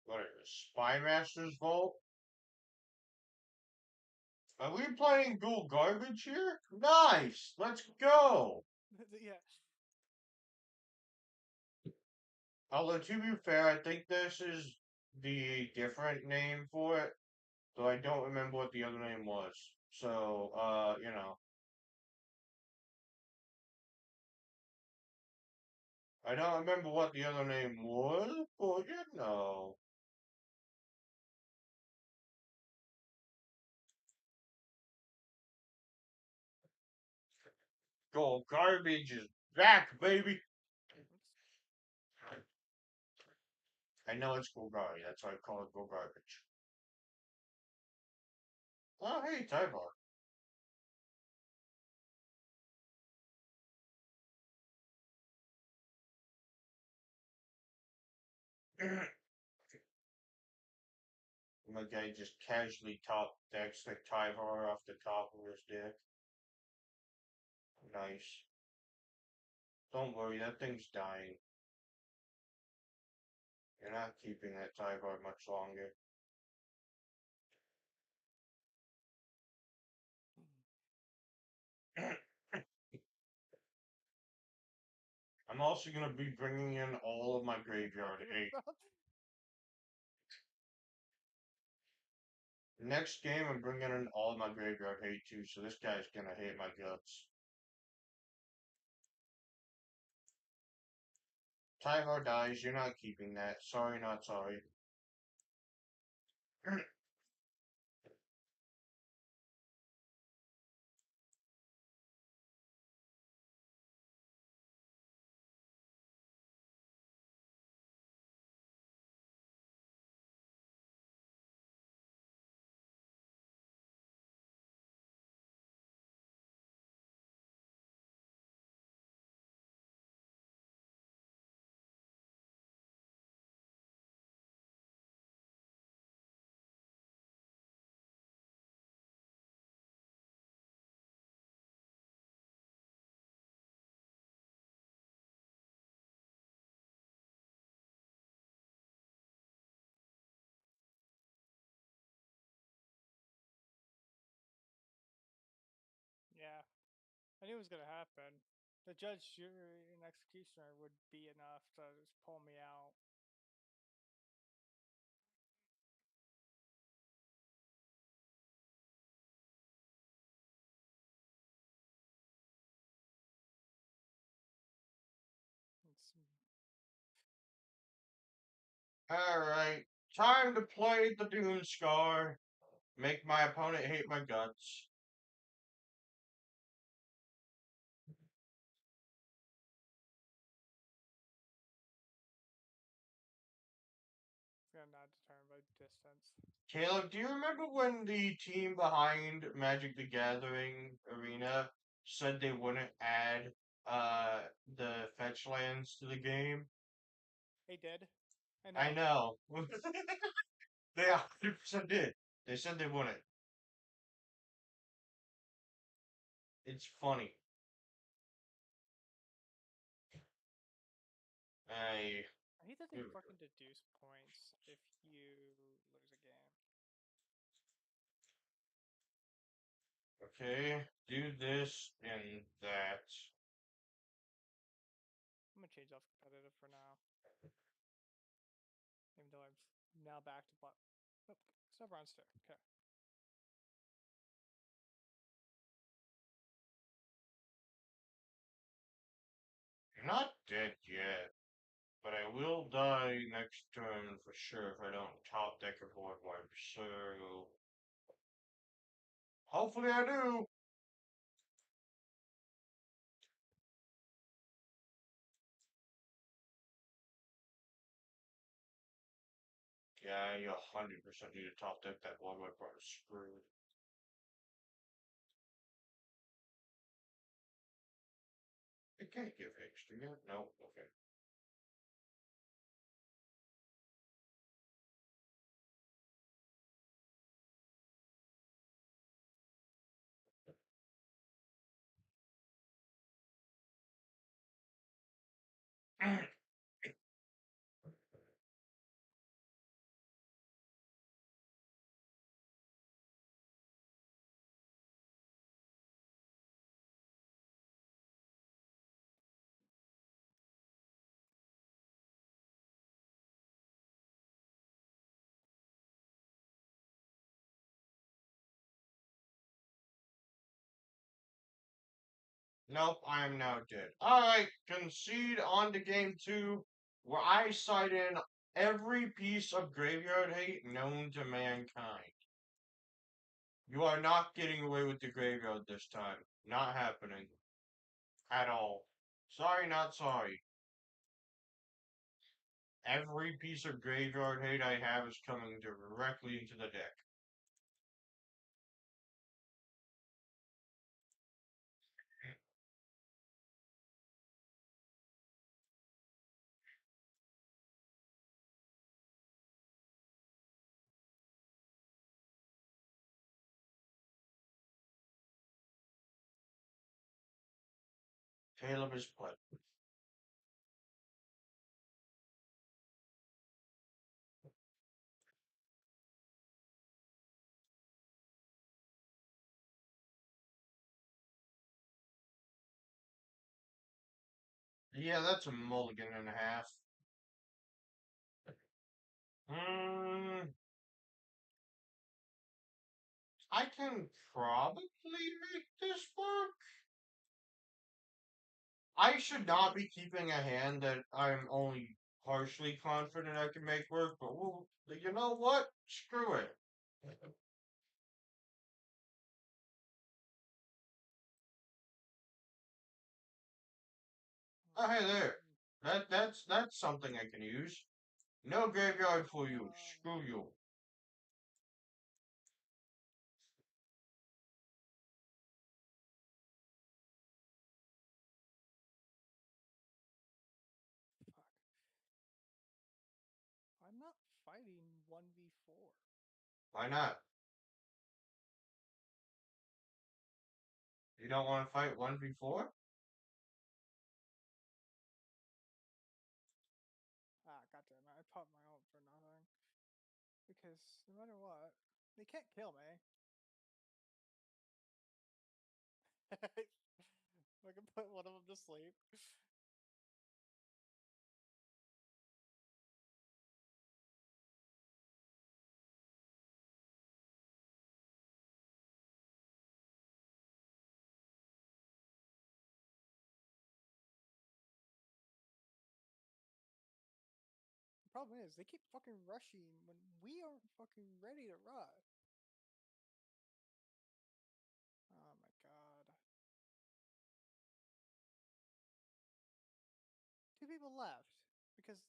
What is Spy Master's Vault? Are we playing dual garbage here? Nice! Let's go! Yeah. Although, to be fair, I think this is the different name for it, so I don't remember what the other name was. So, you know. I don't remember what the other name was, but you know. Dual garbage is back, baby! Let's I know it's Golgari, that's why I call it Go Garbage. Oh, hey, Tyvar. My guy just casually top decks the Tyvar off the top of his deck. Nice. Don't worry, that thing's dying. You're not keeping that Tyvar much longer. I'm also gonna be bringing in all of my graveyard hate. Next game, I'm bringing in all of my graveyard hate too, so this guy's gonna hate my guts. Tyvar dies, you're not keeping that. Sorry, not sorry. Yeah, I knew it was gonna happen. The judge, jury, and executioner would be enough to just pull me out. It's, Alright, time to play the Doomscar. Make my opponent hate my guts. it's gonna not determined by distance. Caleb, do you remember when the team behind Magic the Gathering Arena said they wouldn't add the fetch lands to the game? They did. I I know. know. They 100% did. They said they wouldn't. It's funny. I I hate that they fucking deduce points if you lose a game. okay, do this and that. I'm gonna change off competitive for now, even though I'm now back to black. Oh, stop on stick. Okay. You're not dead yet, but I will die next turn for sure if I don't top deck a board wipe. So hopefully I do. Yeah, you 100% need to top deck that board wipe or I'm screwed. I can't give extra yet. No, okay. Nope, I am now dead. Alright, concede on to game two, where I cite in every piece of graveyard hate known to mankind. You are not getting away with the graveyard this time. Not happening. At all. Sorry, not sorry. Every piece of graveyard hate I have is coming directly into the deck. Caleb is put. Yeah, that's a mulligan and a half. Hmm, I can probably make this work. I should not be keeping a hand that I'm only partially confident I can make work, but well, you know what? Screw it. Oh, hey there. That's something I can use. No graveyard for you. Screw you. Fuck. I'm not fighting 1v4. Why not? You don't want to fight 1v4? Ah, goddamn it. I popped my ult for nothing. Because no matter what, they can't kill me. I can put one of them to sleep. The problem is, they keep fucking rushing when we aren't fucking ready to rush. Oh my god. Two people left. Because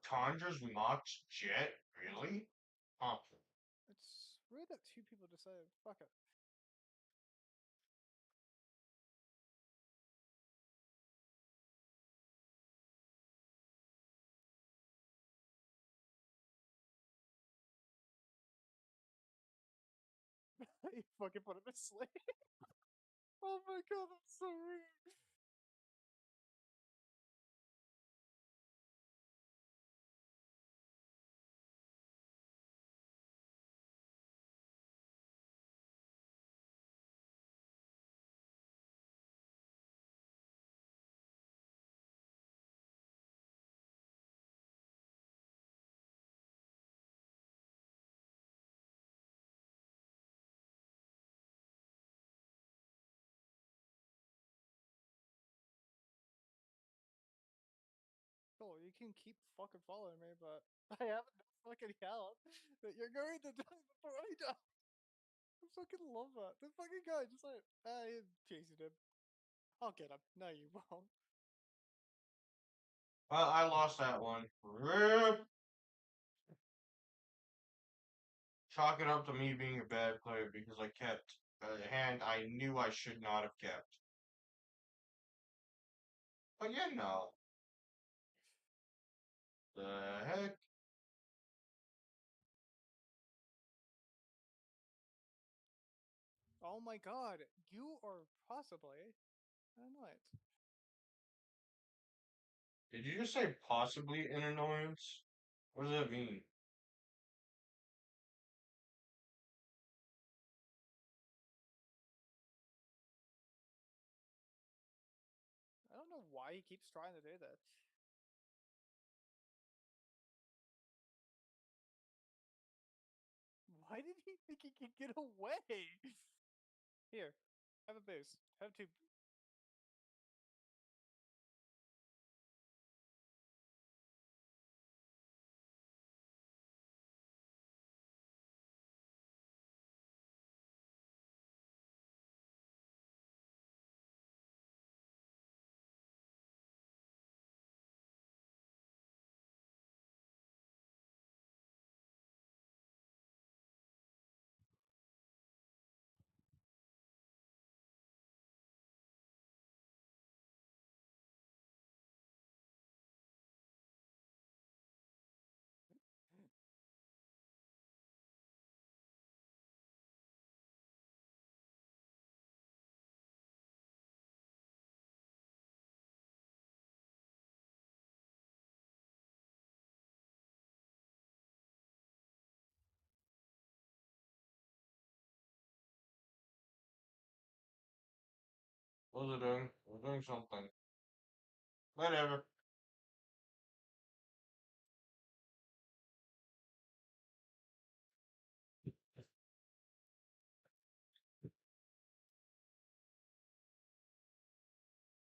Tandra's Mox Jet? Really? Huh. it's rude that two people decided, fuck it. You fucking put him to sleep. Oh my god, that's so rude. Cool, you can keep fucking following me, but I have no fucking help that you're going to die before I die. I fucking love that. The fucking guy just like, I am chasing him. I'll get him. No, you won't. Well, I lost that one. Rip. Chalk it up to me being a bad player because I kept a hand I knew I should not have kept. But yeah, no. The heck? Oh my god, you are possibly annoyed. Did you just say possibly an annoyance? What does that mean? I don't know why he keeps trying to do this. Why did he think he could get away? Here, have a boost. Have two. What was it doing? It was doing something. Whatever.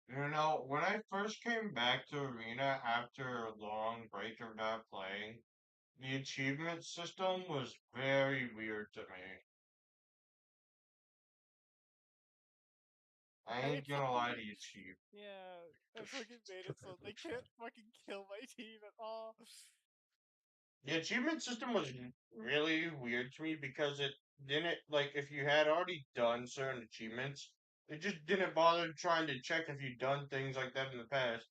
You know, when I first came back to Arena after a long break of not playing, the achievement system was very weird to me. I Made ain't it so gonna lie to you, Chief. yeah, I fucking made it so they can't fucking kill my team at all. The achievement system was really weird to me because it didn't, like, if you had already done certain achievements, it just didn't bother trying to check if you'd done things like that in the past.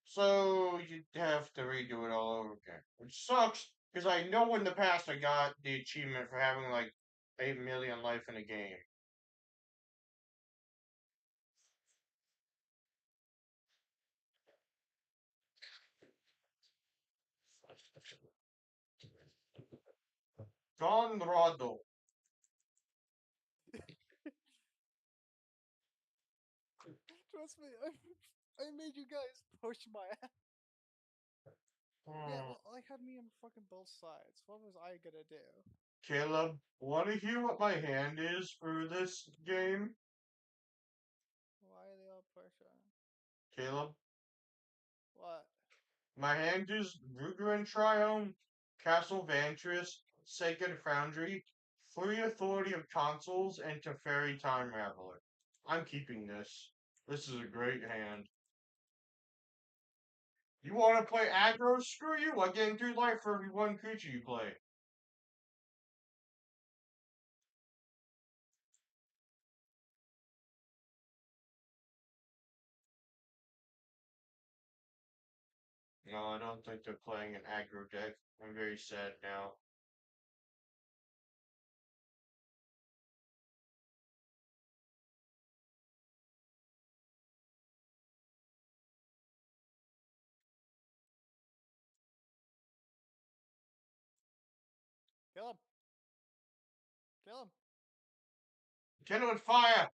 So you'd have to redo it all over again, which sucks because I know in the past I got the achievement for having like 8 million life in a game. Conrado. Trust me, I made you guys push my ass. Yeah, Hmm. well, I had me on fucking both sides. What was I gonna do? Caleb, want to hear what my hand is for this game? Why are they all pushing? Caleb, What? my hand is Ruger Triome, Castle Vantris, Sacred Foundry, Free Authority of Consuls, and Teferi Time Raveler. I'm keeping this. This is a great hand. You want to play aggro? Screw you! I gain 3 life for every 1 creature you play. No, I don't think they're playing an aggro deck. I'm very sad now. Kill him! Kill him! Kill it with fire!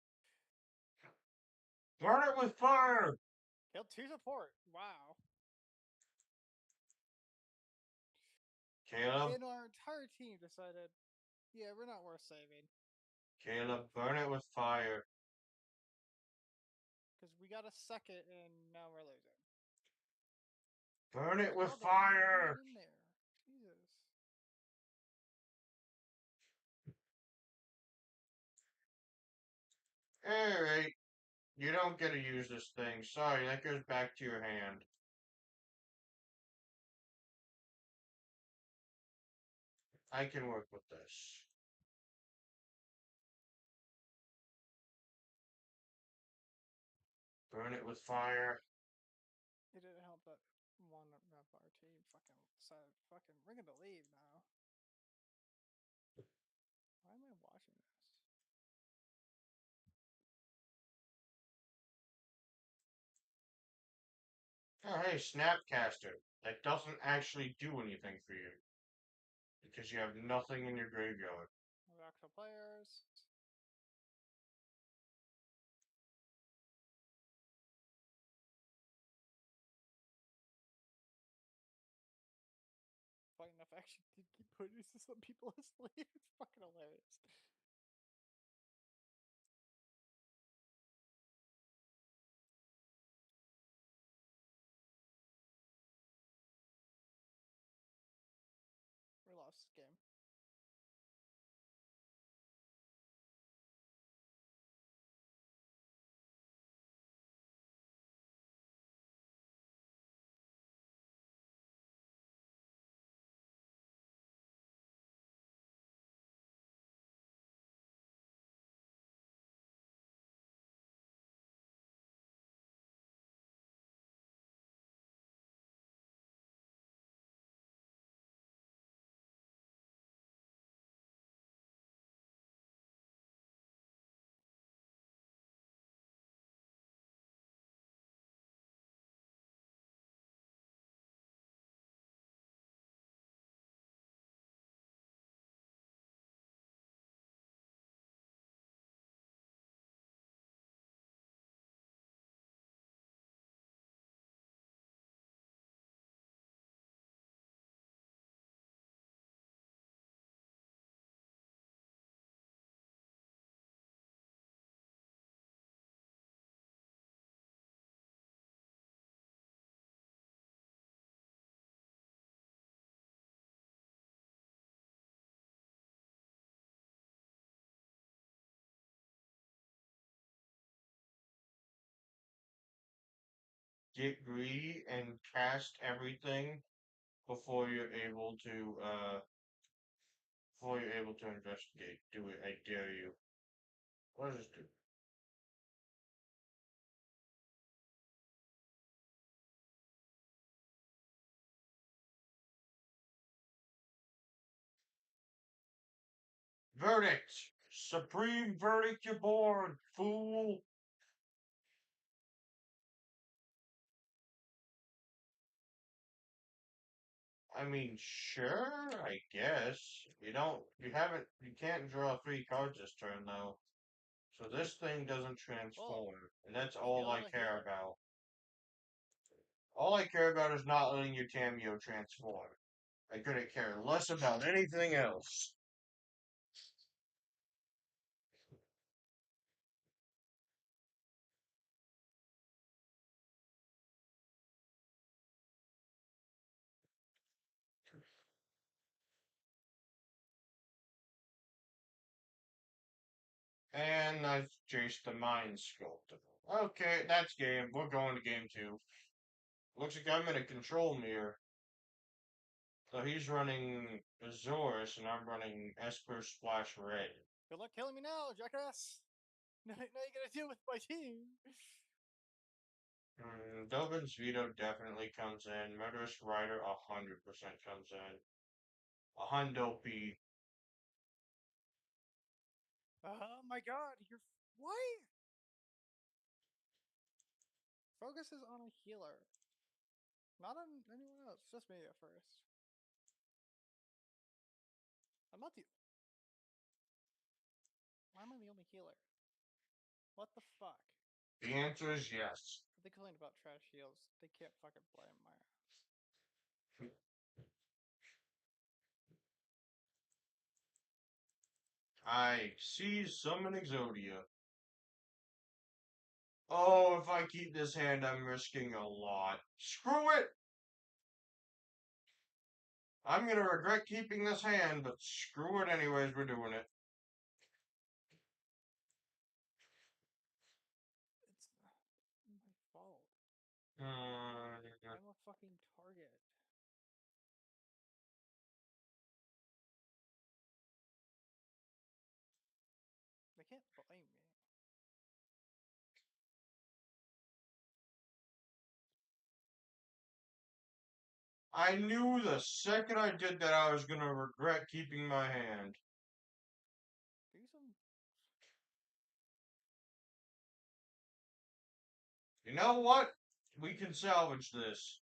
Burn it with fire! Kill 2 support! Wow. Caleb, And our entire team decided, yeah, we're not worth saving. Caleb, burn it with fire. Because we got a second and now we're losing. Burn it with Oh, they actually made fire! it in there. Jesus. Alright, you don't get to use this thing. Sorry, that goes back to your hand. I can work with this. Burn it with fire. It didn't help that one of our team fucking said, fucking, we're gonna leave now. Why am I watching this? Oh, hey, Snapcaster. That doesn't actually do anything for you. Because you have nothing in your graveyard. Actual players. Funny enough, actually did keep putting some people asleep. It's fucking hilarious. We lost this game. get greedy and cast everything before you're able to investigate. Do it, I dare you. What does this do? Verdict! Supreme verdict, you're born, fool! I mean, sure, I guess. You can't draw 3 cards this turn, though. So this thing doesn't Well, transform, and that's all I kill the care healer. about. All I care about is not letting your cameo transform. I couldn't care less about anything else. And I've chased the Mind Sculptor. Okay, that's game. We're going to game 2. Looks like I'm in a control mirror. So he's running Azorus, and I'm running Esper Splash Red. Good luck killing me now, jackass. Now you gotta deal with my team. Dovin's Veto definitely comes in. Murderous Rider 100% comes in. A hundo P. Oh my god, you're what? Focus is on a healer. Not on anyone else, just me at first. I'm not the. Why am I the only healer? What the fuck? The answer is yes. They complained about trash heals. They can't fucking blame my ass. I see summon Exodia. Oh, if I keep this hand, I'm risking a lot. Screw it! I'm gonna regret keeping this hand, but screw it anyways, we're doing it. It's not my fault. Uh, I'm a fucking target. They can't blame me. I knew the second I did that I was gonna regret keeping my hand. Do some. You know what? We can salvage this.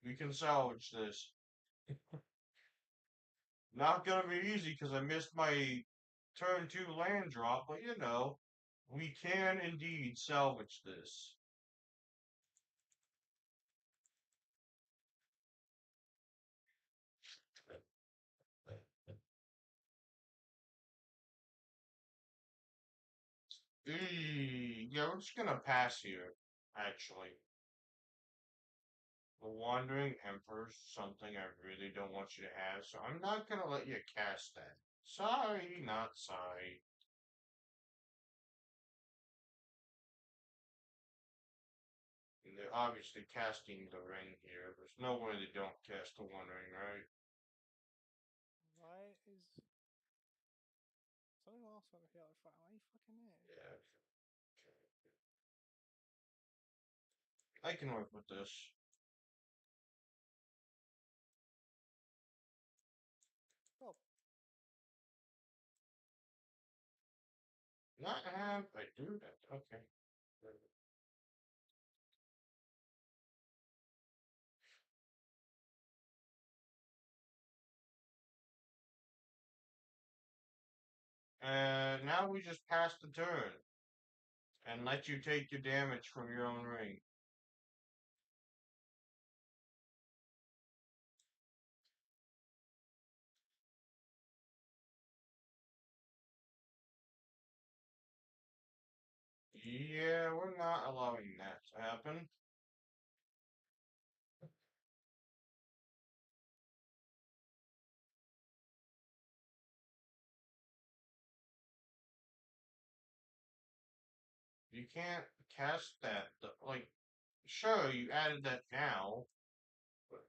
We can salvage this. Not gonna be easy because I missed my turn 2 land drop, but you know, we can indeed salvage this. Yeah, we're just gonna pass here, actually. The Wandering Emperor's something I really don't want you to have, so I'm not gonna let you cast that. Sorry, not sorry. And they're obviously casting the ring here. There's no way they don't cast the One Ring, right? Why is. Something else on the healer file? Why you fucking in? Yeah. I can work with this. Oh, Not have, I do that. Okay. Now we just pass the turn and let you take your damage from your own ring. Yeah, we're not allowing that to happen. You can't cast that. Like, sure, you added that now. But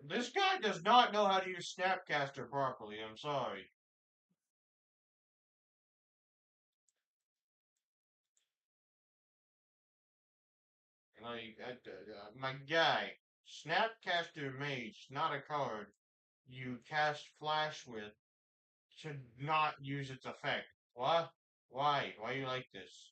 this guy does not know how to use Snapcaster properly. I'm sorry. Like, my guy, Snapcaster Mage, not a card you cast Flash with, should not use its effect. What? Why? Why you like this?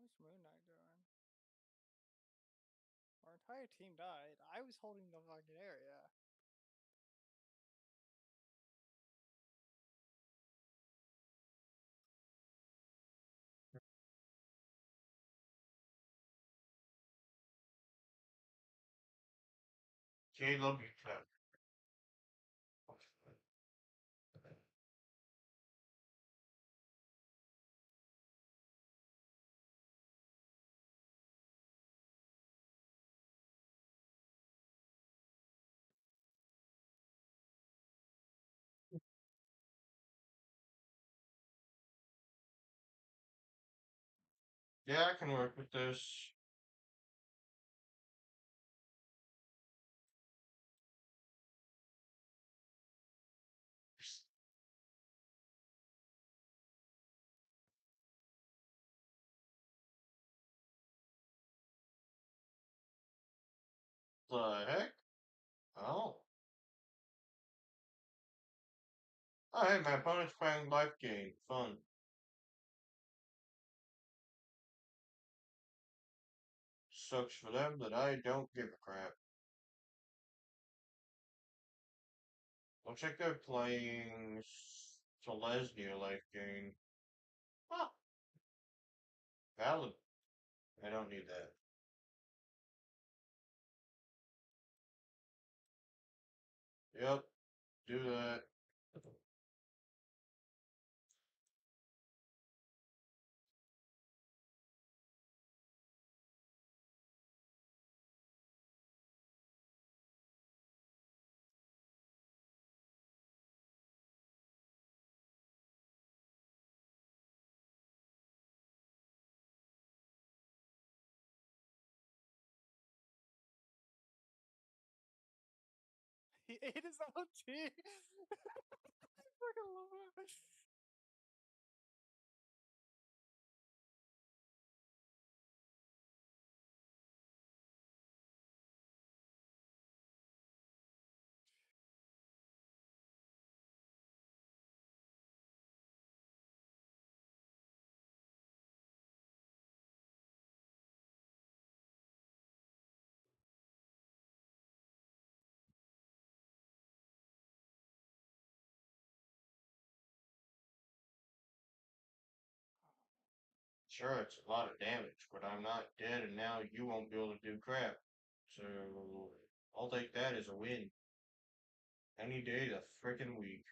What's Moon Knight doing? Our entire team died. I was holding the fucking area. Caleb, you clever. Yeah, I can work with this. The heck? Oh. Oh, hey, my opponent's playing life gain. Fun. Sucks for them that I don't give a crap. Looks like they're playing Selesnya life gain. Huh. Valid. I don't need that. Yep. Do that. He ate his own tea. I fucking love it. Sure, it's a lot of damage, but I'm not dead, and now you won't be able to do crap. So I'll take that as a win any day of the frickin' week.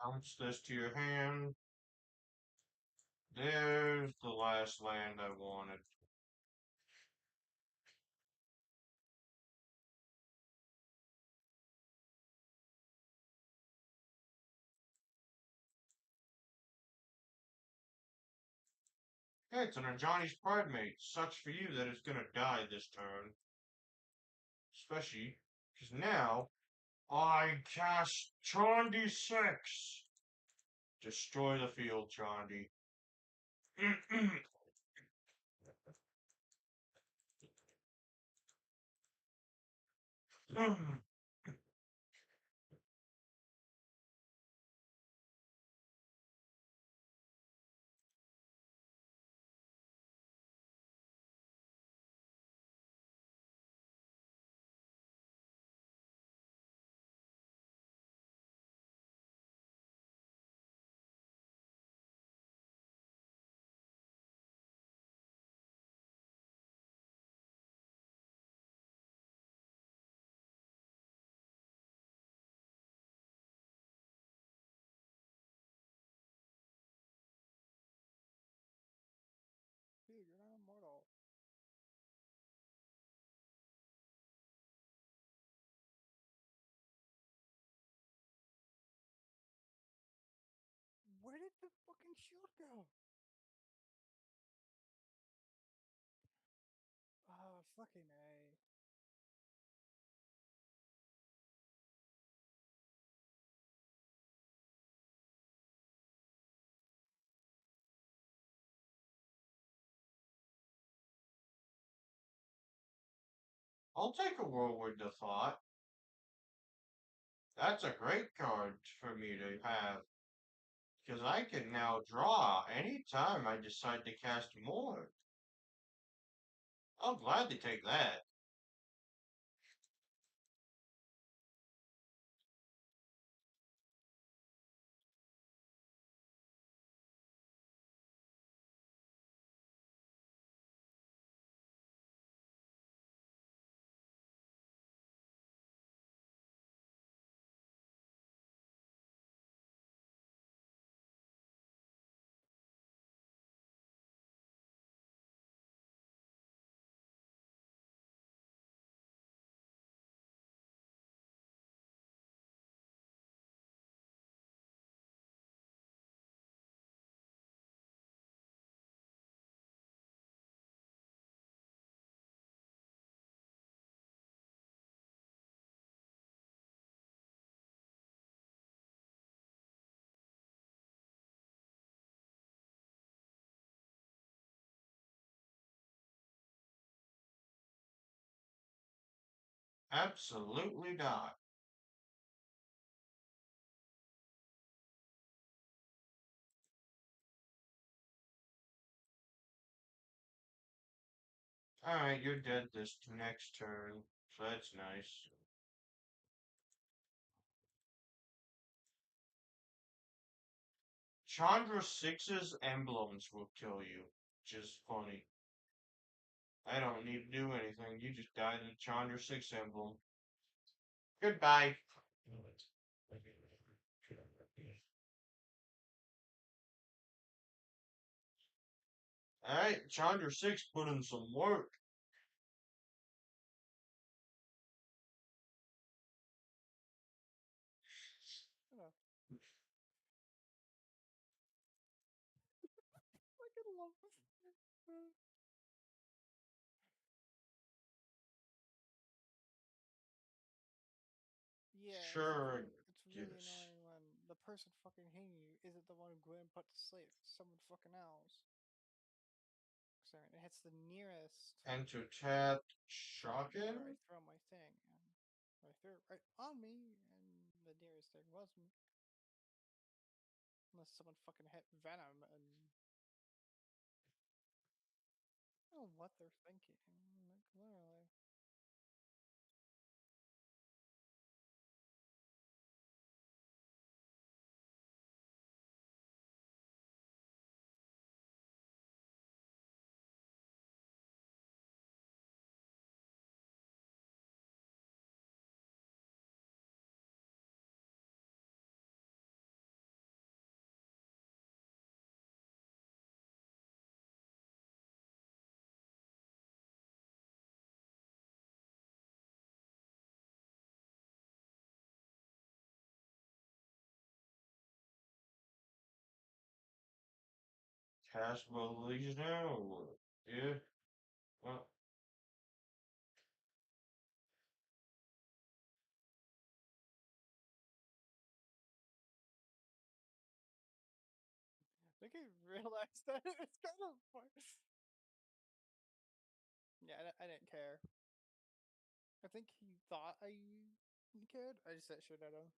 Bounce this to your hand. There's the last land I wanted. Hey, it's an Johnny's Pride mate. Sucks for you that it's gonna die this turn. Especially because now I cast Chandi 6. Destroy the field, Chandi. Dude, you're not immortal. Where did the fucking shield go? Oh, fucking A. I'll take a whirlwind of thought. That's a great card for me to have. Because I can now draw anytime I decide to cast more. I'll gladly take that. Absolutely not. Alright, you're dead this next turn, so that's nice. Chandra Six's emblems will kill you, which is funny. I don't need to do anything. You just died in a Chandra Six emblem. Goodbye. Alright, Chandra Six put in some work. Oh. I can love this. Yeah, Sure, it's really yes. annoying when the person fucking hitting you isn't the one who go and put to sleep. It's someone fucking else. Sorry, it hits the nearest Enter tap where I shocking? throw my thing, and I threw it right on me, and the nearest thing was me. Unless someone fucking hit Venom, and I don't know what they're thinking. Like literally. Cast will Legionnaire or what? Yeah. Well, I think I realized that it's kind of fun. Yeah, I didn't care. I think he thought I cared. I just said shit at him.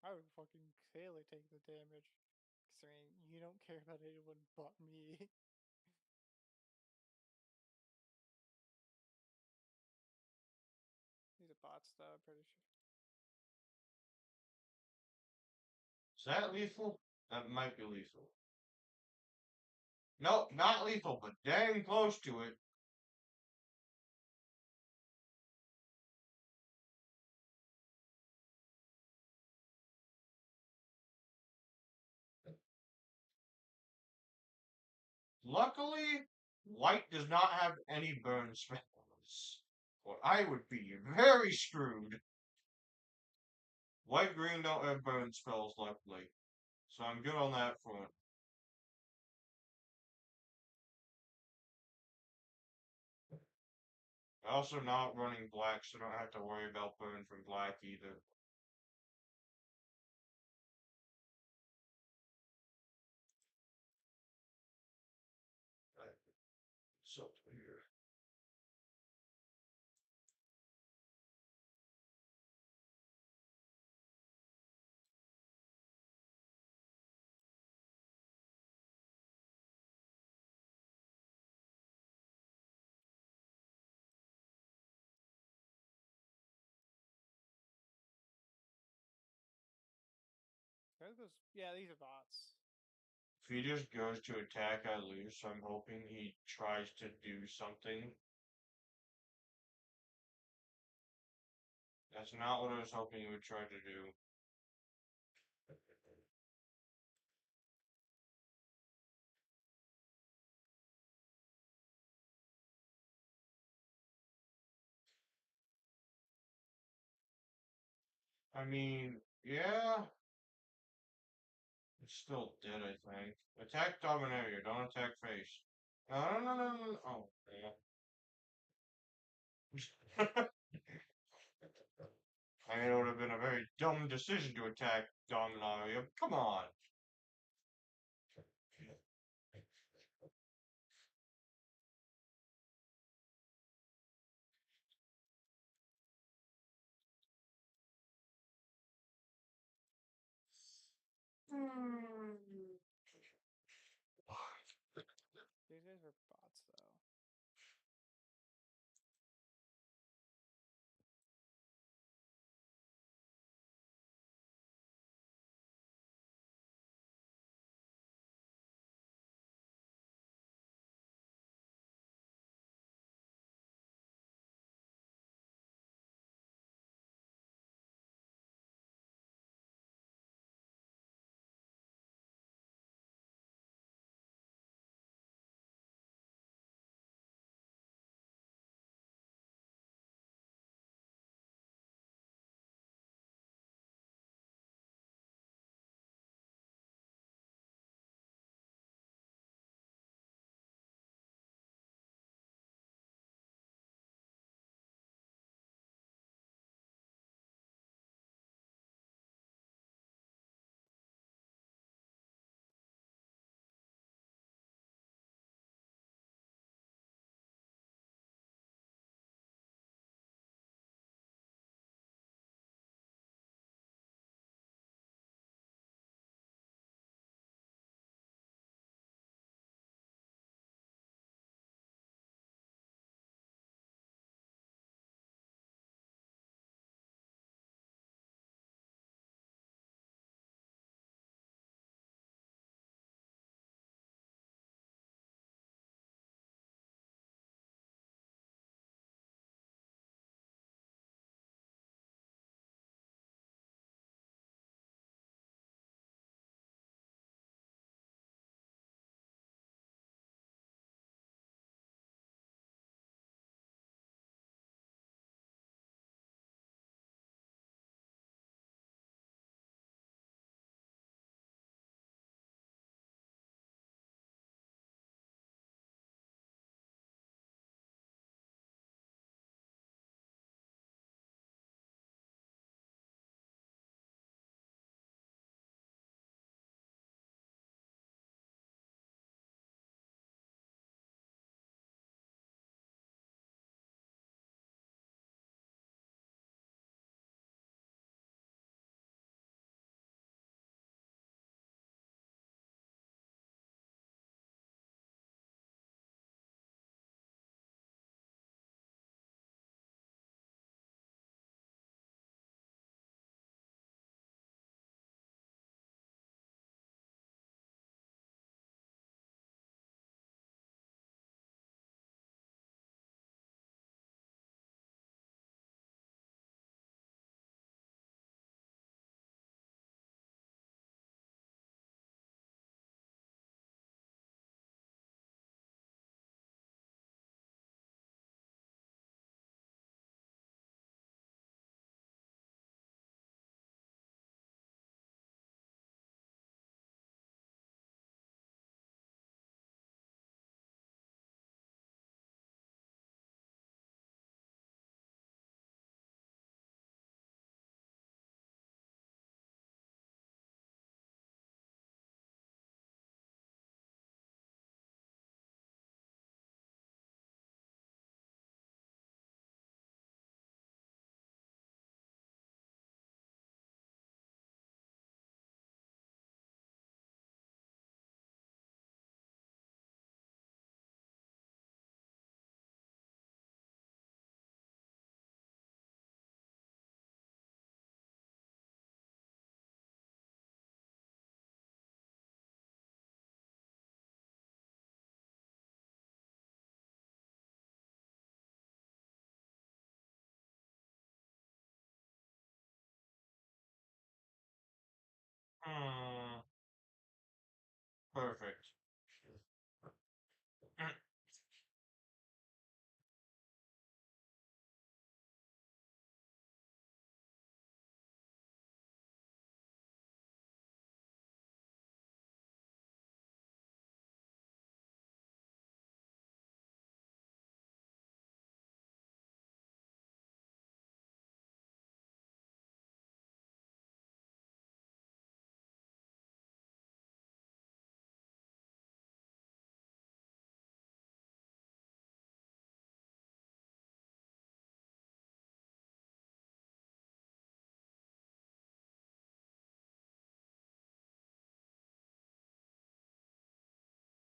I would fucking clearly take the damage. Considering you don't care about anyone but me. These are bots though, I'm pretty sure. is that lethal? That might be lethal. Nope, not lethal, but dang close to it. Luckily, white does not have any burn spells. Or I would be very screwed. White green don't have burn spells, luckily. So I'm good on that front. Also not running black, so don't have to worry about burn from black either. Right. So here. Yeah, these are bots. If he just goes to attack, I lose, so I'm hoping he tries to do something. That's not what I was hoping he would try to do. I mean, yeah, it's still dead, I think. Attack Dominaria, don't attack face. No, no, no, no, no, no. Oh, yeah. I mean, it would have been a very dumb decision to attack Dominaria. Come on. Perfect.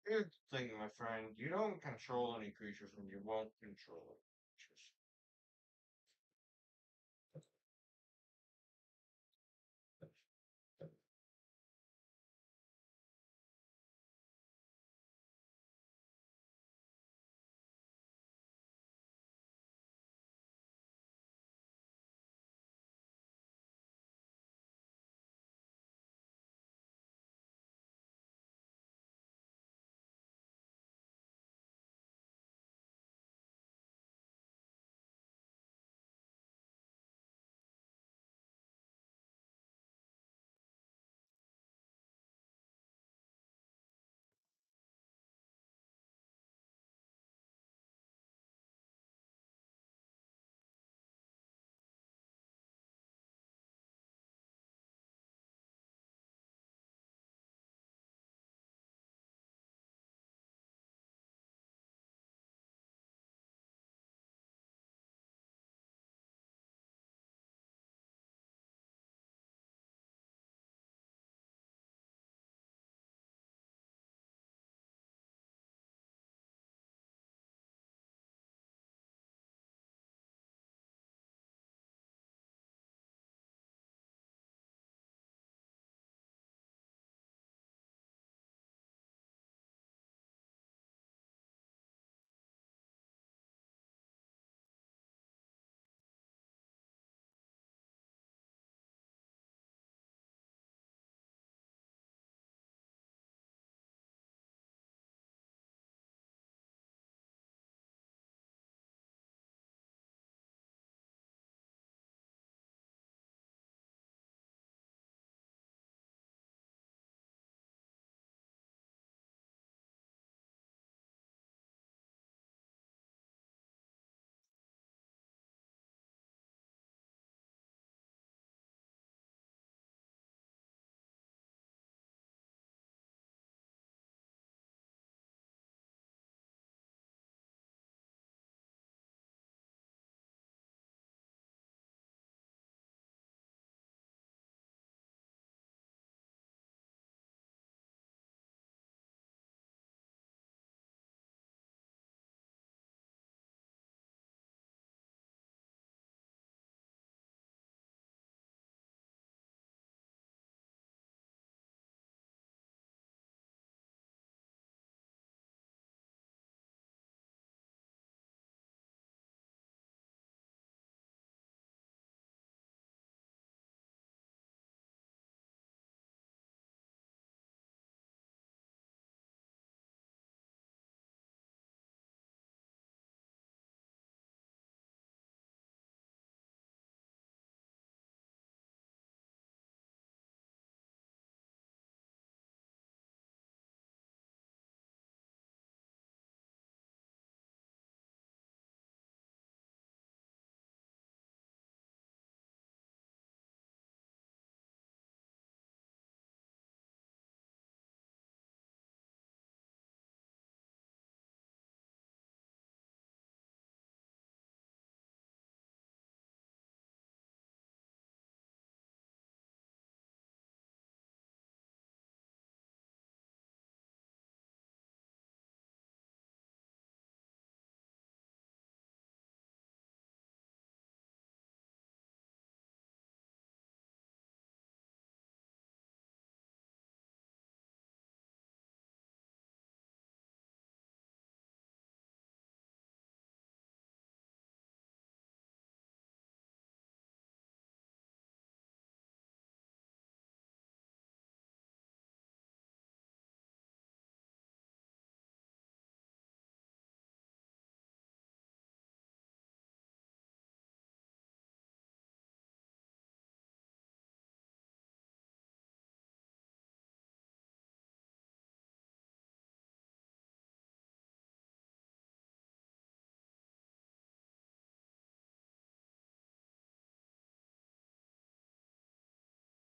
Here's the thing, my friend. You don't control any creatures and you won't control creatures.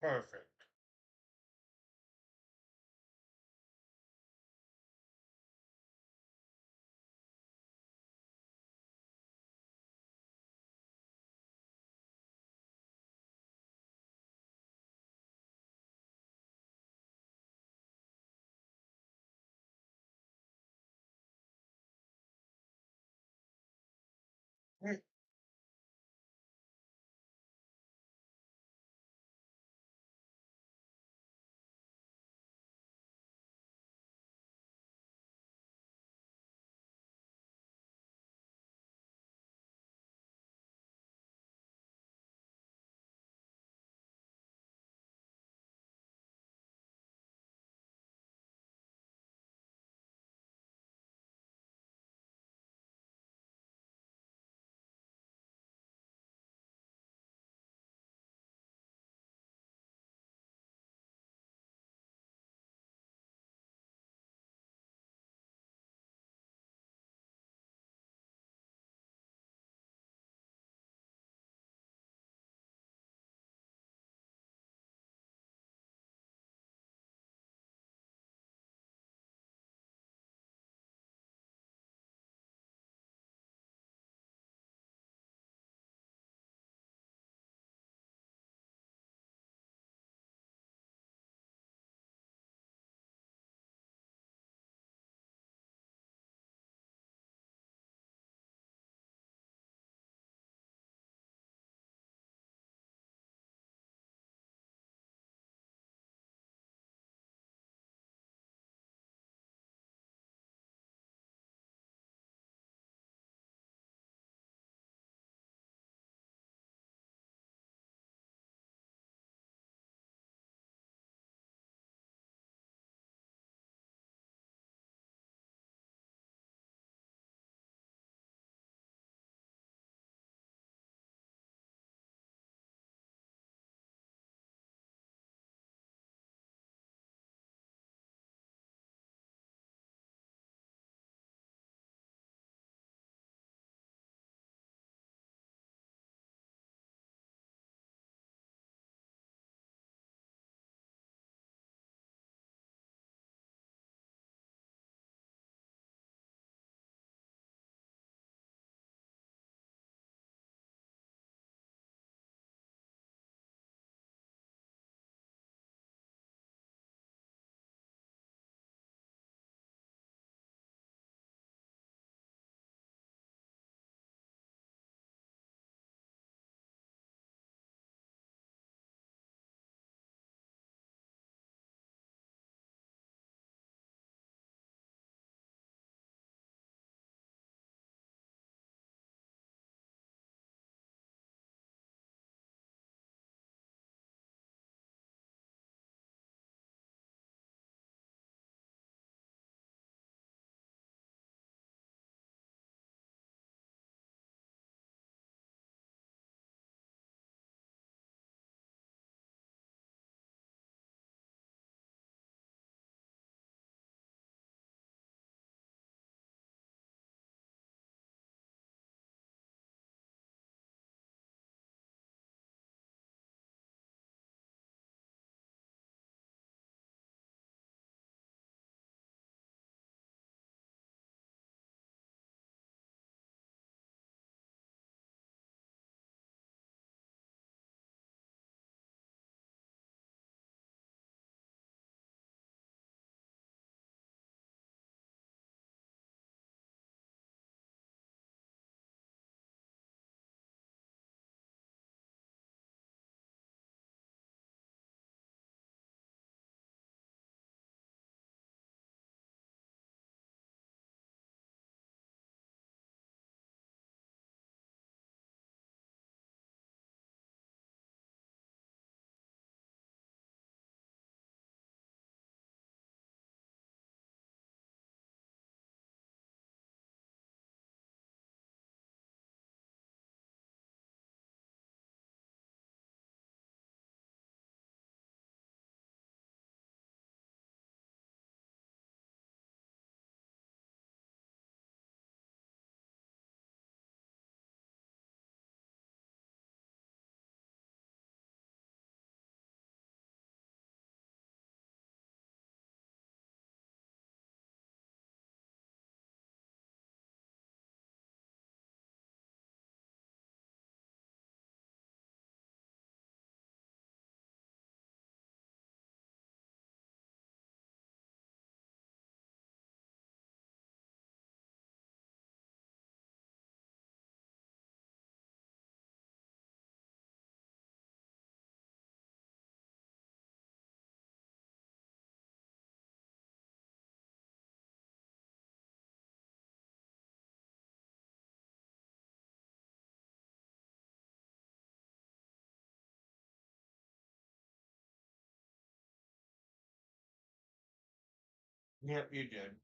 Perfect. Mm, Yep, you did.